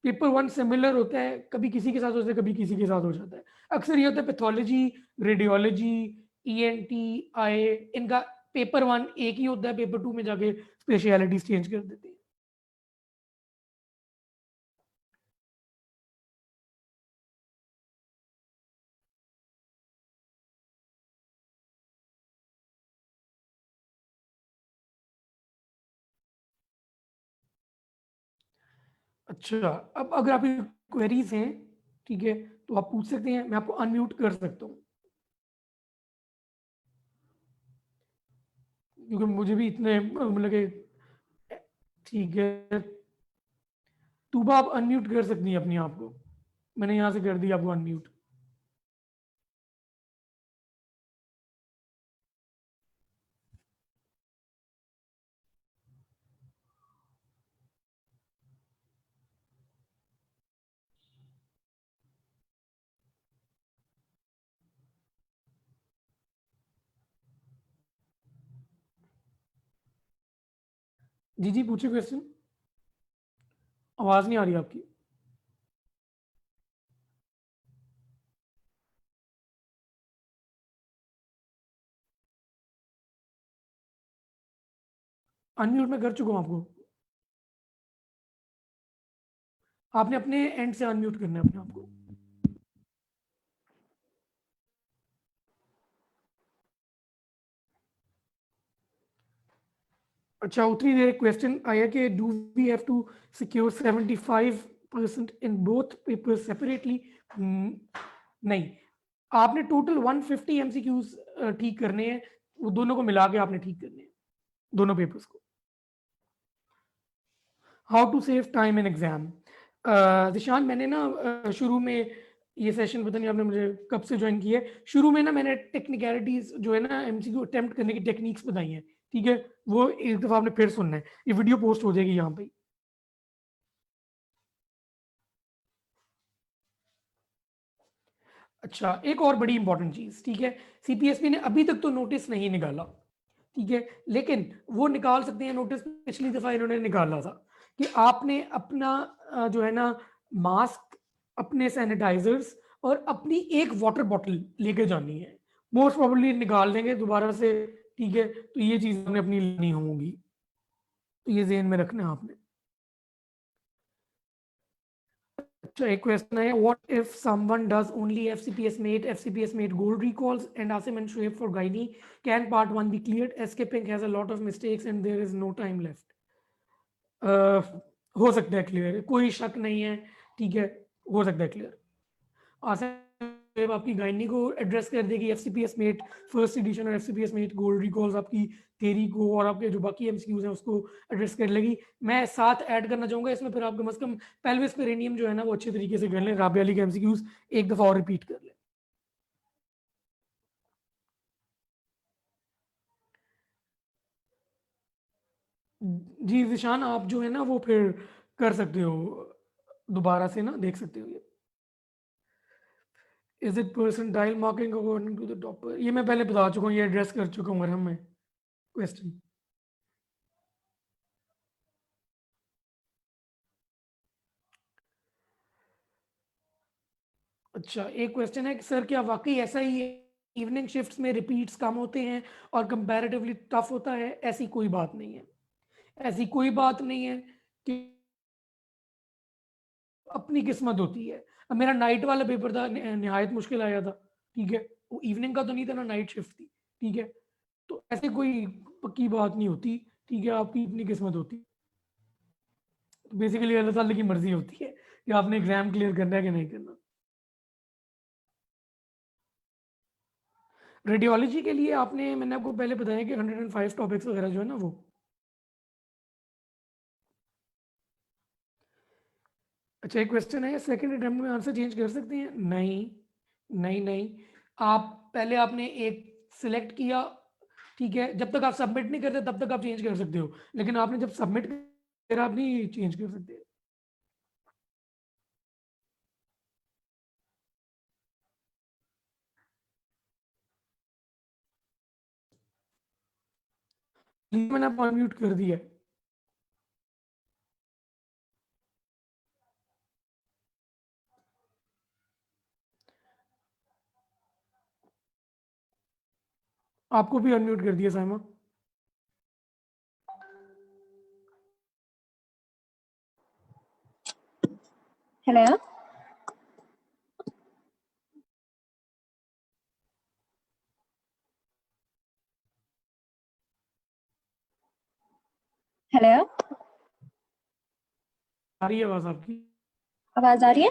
पेपर 1 सिमिलर होता है, कभी किसी के साथ होता है कभी किसी के साथ हो जाता है। अक्सर ये होता है पैथोलॉजी, रेडियोलॉजी, ENT, आई, इनका पेपर 1 एक ही होता है, पेपर 2 में जाके स्पेशलिटीज चेंज कर देते हैं। अच्छा, अब अगर आपकी क्वेरीज हैं, ठीक है, तो आप पूछ सकते हैं, मैं आपको अनम्यूट कर सकता हूँ क्योंकि मुझे भी इतने मतलब कि, ठीक है। तूबा आप अनम्यूट कर सकती हैं अपने आप को, मैंने यहाँ से कर दिया आपको अनम्यूट। जी जी पूछिए क्वेश्चन, आवाज़ नहीं आ रही आपकी। अनम्यूट मैं कर चुका हूँ आपको, आपने अपने एंड से अनम्यूट करना है अपने आप को। अच्छा, उतनी देर क्वेश्चन आया कि do we have to secure 75% in both paper separately. नहीं, आपने टोटल 150 MCQs ठीक करने हैं, वो दोनों को मिला के आपने ठीक करने हैं, दोनों पेपर्स को। How to save time in exam, दिशान मैंने ना शुरू में ये सेशन पता नहीं आपने मुझे कब से ज्वाइन किया है, शुरू में ना मैंने टेक्निकलिटीज जो है ना MCQ अटेम्प्ट करने की टेक्निक्स बताई हैं, ठीक है। वो एक दफ़ा आपने फिर सुनना है, ये वीडियो पोस्ट हो जाएगी यहाँ पे। अच्छा, एक और बड़ी इंपॉर्टेंट चीज़, ठीक है, CPSP ने अभी तक तो नोटिस नहीं निकाला, ठीक है, लेकिन वो निकाल सकते हैं नोटिस, पिछली दफा इन्होंने निकाला था कि आपने अपना जो है ना मास्क, अपने सैनिटाइजर्स और अपनी एक वाटर बॉटल लेके जानी है। मोस्ट प्रोबेबली निकाल देंगे दोबारा से, ठीक है, तो ये चीज हमने अपनी लेनी होगी, तो ये ज़हन में रखना है आपने। अच्छा, एक क्वेश्चन है, what if someone does only FCPS mate gold recalls and Asim and Shoaib for gynae, can part 1 be cleared? Escaping has a lot of mistakes and there is no time left. हो सकता है clear, कोई शक नहीं है, ठीक है, हो सकता है क्लियर। आसिम आपकी गायनी को एड्रेस कर देगी, FCPS मेट फर्स्ट एडिशन और FCPS मेट गोल्ड रिकॉल्स आपकी थेरी को और आपके जो बाकी MCQs हैं उसको एड्रेस कर लेगी। मैं साथ ऐड करना चाहूंगा इसमें, फिर आप कम से कम पेल्विस पेरिनियम जो है ना वो अच्छे तरीके से कर लें, राबिया अली के MCQs एक दफा और रिपीट कर लें। जी जिशान, आप जो है ना वो फिर कर सकते हो, दोबारा से ना देख सकते हो ये। Is it percentile marking according to the topper? ये मैं पहले बता चुका हूँ, ये एड्रेस कर चुका हूँ मरहम में क्वेश्चन। अच्छा, एक क्वेश्चन है कि सर क्या वाकई ऐसा ही है, इवनिंग शिफ्ट्स में रिपीट्स कम होते हैं और कंपैरेटिवली टफ होता है? ऐसी कोई बात नहीं है, ऐसी कोई बात नहीं है कि अपनी किस्मत होती है। अब मेरा नाइट वाला पेपर था, निहायत मुश्किल आया था, ठीक है, वो इवनिंग का तो नहीं था ना, नाइट शिफ्ट थी, ठीक है, तो ऐसे कोई पक्की बात नहीं होती, ठीक है, आपकी अपनी किस्मत होती है। तो बेसिकली अल्लाह ताला की मर्जी होती है कि आपने एग्जाम क्लियर करना है कि नहीं करना। रेडियोलॉजी के लिए आपने, मैंने आपको पहले बताया कि 105 टॉपिक्स वगैरह जो है ना वो। अच्छा, एक क्वेश्चन है, सेकंड अटेम्प्ट में आंसर चेंज कर सकते हैं? नहीं, नहीं, नहीं। आप पहले आपने एक सिलेक्ट किया, ठीक है, जब तक आप सबमिट नहीं करते तब तक आप चेंज कर सकते हो, लेकिन आपने जब सबमिट कर आप नहीं चेंज कर सकते। मैंने आपको अनम्यूट कर दिया है। आपको भी अनम्यूट कर दिया साइमा। हेलो, हेलो, आ रही है आवाज आपकी? आवाज आ रही है?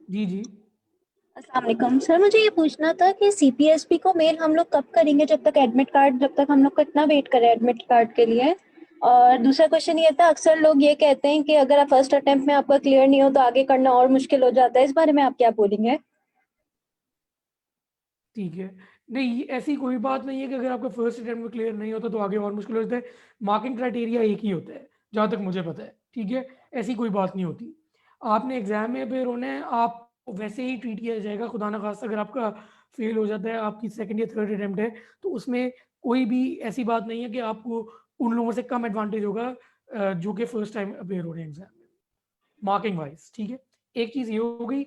जी जी। अस्सलाम वालेकुम सर, मुझे ये पूछना था कि CPSP को मेल हम लोग कब करेंगे, जब तक एडमिट कार्ड, जब तक हम लोग को इतना वेट करें एडमिट कार्ड के लिए। और दूसरा क्वेश्चन ये था, अक्सर लोग ये कहते हैं कि अगर आप फर्स्ट अटेम्प्ट में आपका क्लियर नहीं हो तो आगे करना और मुश्किल हो जाता है, इस बारे में आप क्या बोलेंगे? ठीक है, नहीं ऐसी कोई बात नहीं है कि अगर आपका फर्स्ट अटेम्प्ट में क्लियर नहीं होता तो आगे और मुश्किल हो जाता है। मार्किंग क्राइटेरिया एक ही होता है जहाँ तक मुझे पता है, ठीक है, ऐसी कोई बात नहीं होती। आपने एग्जाम में अपेयर होना है, आप वैसे ही ट्रीट किया जाएगा। खुदा ना खास्ता अगर आपका फेल हो जाता है, आपकी सेकंड या थर्ड अटेम्प्ट है, तो उसमें कोई भी ऐसी बात नहीं है कि आपको उन लोगों से कम एडवांटेज होगा जो कि फर्स्ट टाइम अपेयर हो रहे हैं एग्जाम में, मार्किंग वाइज, ठीक है। एक चीज़ ये हो गई।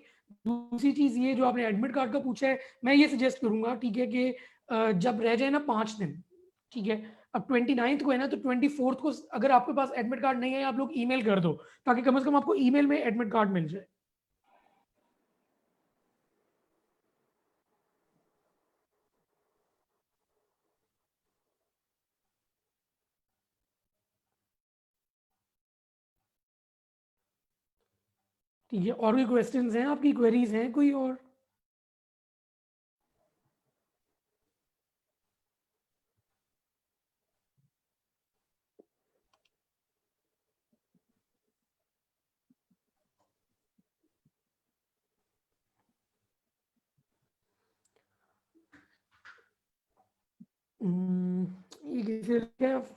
दूसरी चीज़ ये जो आपने एडमिट कार्ड का पूछा है, मैं ये सजेस्ट करूंगा, ठीक है, कि जब रह जाए ना 5 दिन, ठीक है, अब 29th को है ना, तो 24th को अगर आपके पास एडमिट कार्ड नहीं है, आप लोग ईमेल कर दो, ताकि कम से कम आपको ईमेल में एडमिट कार्ड मिल जाए। ठीक है, और भी क्वेश्चंस हैं आपकी, क्वेरीज हैं कोई और?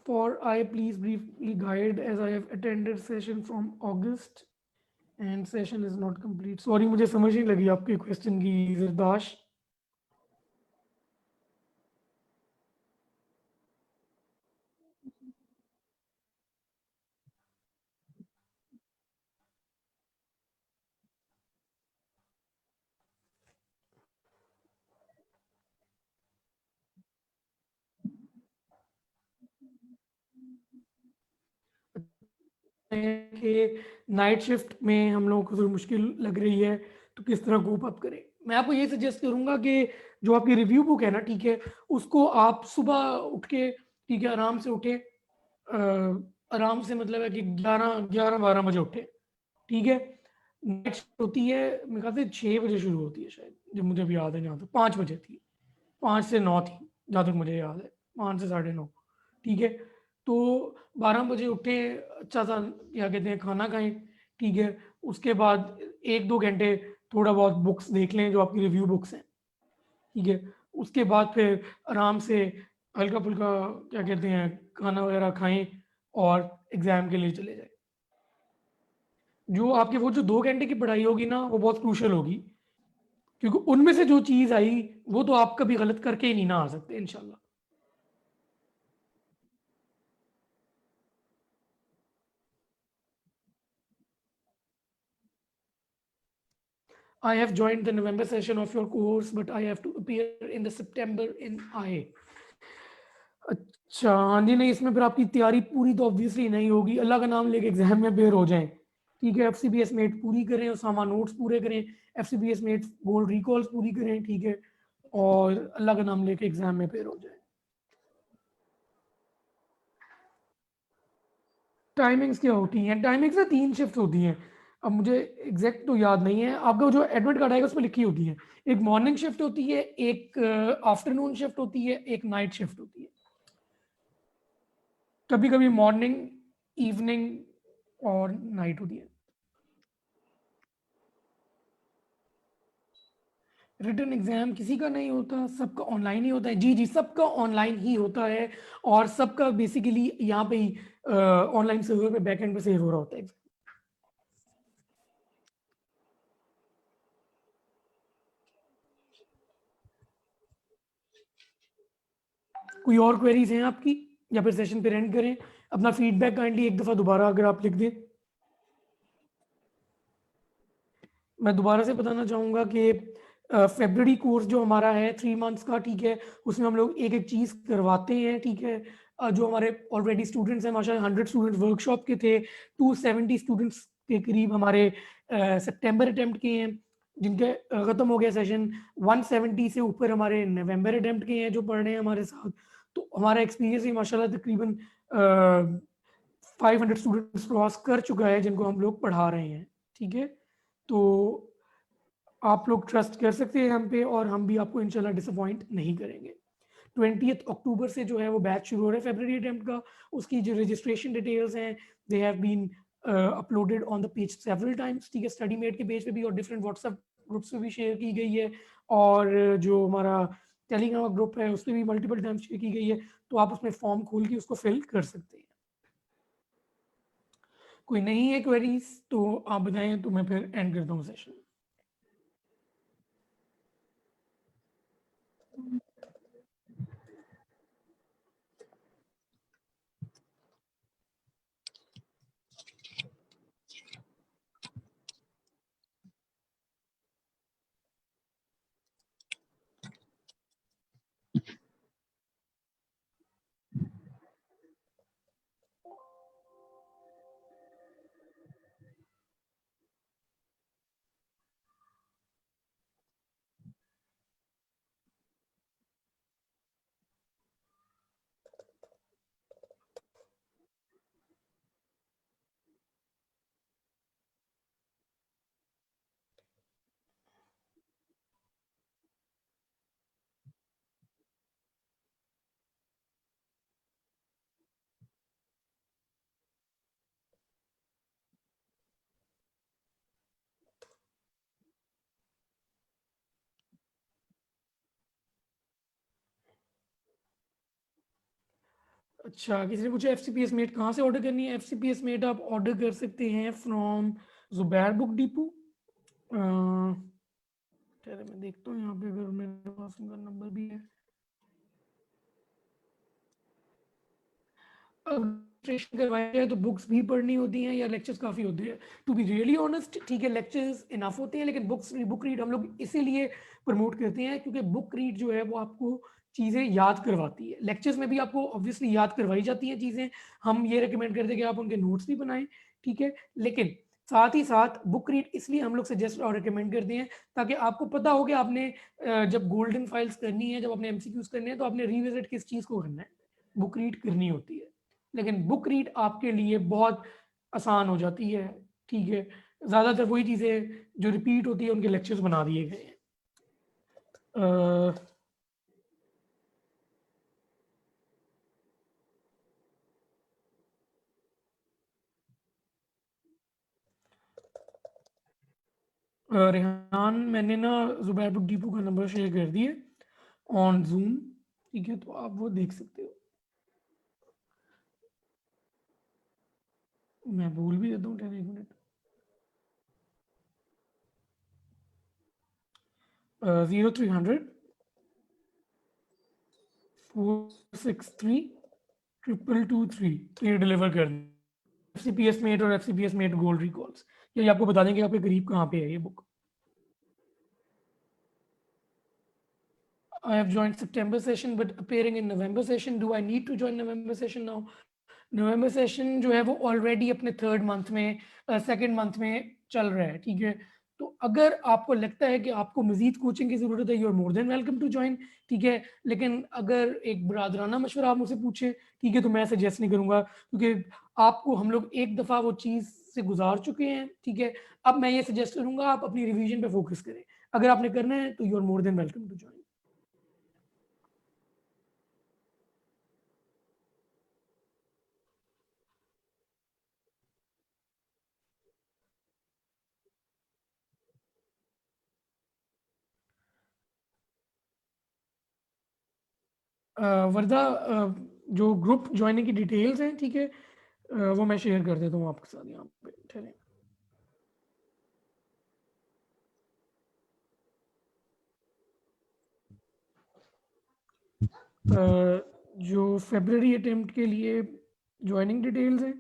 For I please briefly guide as I have attended session from August and session is not complete. Sorry, मुझे समझ नहीं लगी आपके क्वेश्चन की जरदाश। कि नाइट शिफ्ट में हम लोगों को थोड़ी मुश्किल लग रही है, तो किस तरह कोप अप करें। मैं आपको ये सजेस्ट करूँगा कि जो आपकी रिव्यू बुक है ना, ठीक है, उसको आप सुबह उठ के, ठीक है, आराम से उठें, आराम से मतलब है कि 11-12 बजे उठें, ठीक है। नाइट शिफ्ट होती है मेरे ख्याल से 6 बजे शुरू होती है शायद, जब मुझे अभी याद है, जहाँ तक 5 बजे थी, 5 से 9 थी, जहाँ तक मुझे याद है, 5 से 9:30, ठीक है। तो 12 बजे उठें, अच्छा सा क्या कहते हैं खाना खाएं, ठीक है। उसके बाद 1-2 घंटे थोड़ा बहुत बुक्स देख लें जो आपकी रिव्यू बुक्स हैं, ठीक है। उसके बाद फिर आराम से हल्का फुल्का क्या कहते हैं खाना वगैरह खाएं और एग्ज़ाम के लिए चले जाएं। जो आपके वो जो 2 घंटे की पढ़ाई होगी ना, वो बहुत क्रूशियल होगी, क्योंकि उनमें से जो चीज़ आई वो तो आप कभी गलत करके ही नहीं ना आ सकते इंशाल्लाह। I have joined the November session of your course, but I have to appear in the September in IA. अच्छा, हाँ जी, नहीं इसमें फिर आपकी तैयारी पूरी तो ऑब्वियसली नहीं होगी, अल्लाह का नाम लेके एग्जाम में अपेयर हो जाएं, ठीक है। FCPS मेट पूरी करें, उसामा नोट्स पूरे करें, FCPS मेट गोल्ड रिकॉल्स पूरी करें, ठीक है, और अल्लाह का नाम लेके एग्जाम में अपेयर हो जाएं। टाइमिंग्स क्या होती हैं? टाइमिंग्स ना 3 शिफ्ट होती हैं। अब मुझे एग्जैक्ट तो याद नहीं है, आपका जो एडमिट कार्ड आएगा उसमें लिखी होती है। एक मॉर्निंग शिफ्ट होती है, एक आफ्टरनून शिफ्ट होती है, एक नाइट शिफ्ट होती है। कभी कभी मॉर्निंग, इवनिंग और नाइट होती है। रिटन एग्जाम किसी का नहीं होता, सबका ऑनलाइन ही होता है। जी जी, सबका ऑनलाइन ही होता है, और सबका बेसिकली यहाँ पे ही ऑनलाइन सर्वर पे बैकएंड पे सेव हो रहा होता है। कोई और क्वेरीज हैं आपकी, या फिर सेशन पे एंड करें? अपना फीडबैक काइंडली एक दफ़ा दोबारा अगर आप लिख दें। मैं दोबारा से बताना चाहूँगा कि फेब्रवरी कोर्स जो हमारा है 3 मंथ्स का, ठीक है, उसमें हम लोग एक एक चीज़ करवाते हैं, ठीक है। जो हमारे ऑलरेडी स्टूडेंट्स हैं, माशाल्लाह 100 स्टूडेंट्स वर्कशॉप के थे, 270 स्टूडेंट्स के करीब हमारे सितंबर अटेम्प्ट किए हैं, जिनके ख़त्म हो गया सेशन। 170 से ऊपर हमारे नवंबर अटेम्प्ट के हैं जो पढ़ रहे हैं हमारे साथ। तो हमारा एक्सपीरियंस ही माशाल्लाह तकरीबन 500 स्टूडेंट्स क्रॉस कर चुका है जिनको हम लोग पढ़ा रहे हैं, ठीक है। तो आप लोग ट्रस्ट कर सकते हैं हम पे, और हम भी आपको इंशाल्लाह डिसअपॉइंट नहीं करेंगे। 20 अक्टूबर से जो है वो बैच शुरू हो रहा है फेब्रवरी अटेम्प्ट का। उसकी जो रजिस्ट्रेशन डिटेल्स हैं, they have been uploaded on the page several times, ठीक है। स्टडी मेट के पेज पे भी और डिफरेंट व्हाट्सएप ग्रुप्स पे भी शेयर की गई है, और जो हमारा टेलीग्राम ग्रुप है उस पर भी मल्टीपल टाइम्स शेयर की गई है। तो आप उसमें फॉर्म खोल के उसको फिल कर सकते हैं। कोई नहीं है क्वेरीज तो आप बताएं, तो मैं फिर एंड करता हूँ सेशन। अच्छा, किसी ने पूछा FCPS मेट कहाँ से ऑर्डर करनी है? FCPS मेट आप ऑर्डर कर सकते हैं फ्रॉम जुबैर बुक डिपो। चलो मैं देखता हूँ यहाँ पे अगर मेरे पास उनका नंबर भी है। रजिस्ट्रेशन करवाया जाए तो बुक्स भी पढ़नी होती हैं या लेक्चर्स काफ़ी होते हैं? टू बी रियली ऑनेस्ट, ठीक है, लेक्चर्स इनफ होते हैं, लेकिन बुक रीड हम लोग इसीलिए प्रमोट करते हैं क्योंकि बुक रीड जो है वो आपको चीज़ें याद करवाती है। लेक्चर्स में भी आपको ऑब्वियसली याद करवाई जाती हैं चीज़ें। हम ये रिकमेंड करते हैं कि आप उनके नोट्स भी बनाएं, ठीक है। लेकिन साथ ही साथ बुक रीड इसलिए हम लोग सजेस्ट और रिकमेंड करते हैं ताकि आपको पता हो कि आपने जब गोल्डन फाइल्स करनी है, जब आपने एमसीक्यूज करने हैं, तो आपने रिविजिट किस चीज़ को करना है, बुक रीड करनी होती है। लेकिन बुक रीड आपके लिए बहुत आसान हो जाती है, ठीक है। ज़्यादातर वही चीज़ें जो रिपीट होती है उनके लेक्चर्स बना दिए गए हैं। रेहान, मैंने ना जुबैर बुक डिपो का नंबर शेयर कर दिया ऑन जूम, ठीक है, तो आप वो देख सकते हो। मैं भूल भी देता हूँ 10 एक मिनट। 0300 463 222 3 ये डिलीवर कर दें। FCPS मेट और FCPS मेट गोल्ड रिकॉल्स, ये आपको बता देंगे आपके करीब कहाँ पे है ये book. I have joined September session but appearing in November session. Do I need to join November session now? November session जो है वो ऑलरेडी अपने थर्ड मंथ में सेकंड मंथ में चल रहा है, ठीक है। तो अगर आपको लगता है कि आपको मजीद कोचिंग की ज़रूरत है, you are more than welcome to join, ठीक है। लेकिन अगर एक बरादराना मशवरा आप मुझसे पूछे, ठीक है, तो मैं सजेस्ट नहीं करूँगा, क्योंकि आपको हम लोग एक दफ़ा वो चीज़ से गुजार चुके हैं, ठीक है। अब मैं ये सजेस्ट करूँगा आप अपनी रिविजन पे फोकस करें। अगर आपने करना है तो you are more than welcome to join. वर्दा, जो ग्रुप ज्वाइनिंग की डिटेल्स हैं, ठीक है, वो मैं शेयर कर देता हूँ आपके साथ यहाँ पे, ठहरें। जो फेब्रवरी अटेम्प्ट के लिए ज्वाइनिंग डिटेल्स हैं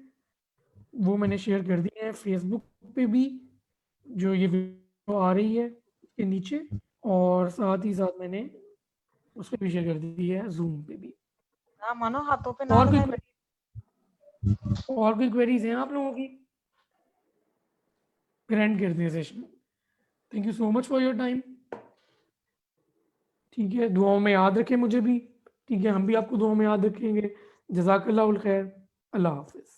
वो मैंने शेयर कर दी है फेसबुक पे भी, जो ये वीडियो आ रही है इसके नीचे, और साथ ही साथ मैंने उस पर भी शेयर कर दी है जूम पे भी। ना मानो हाथों पे ना और लगाए कोई क्वेरीज हैं आप लोगों की? फिर एंड करते हैं session. Thank you so much for your time, ठीक है। दुआओं में याद रखें मुझे भी, ठीक है, हम भी आपको दुआओं में याद रखेंगे। जज़ाकल्लाहुल खैर, अल्लाह हाफिज़।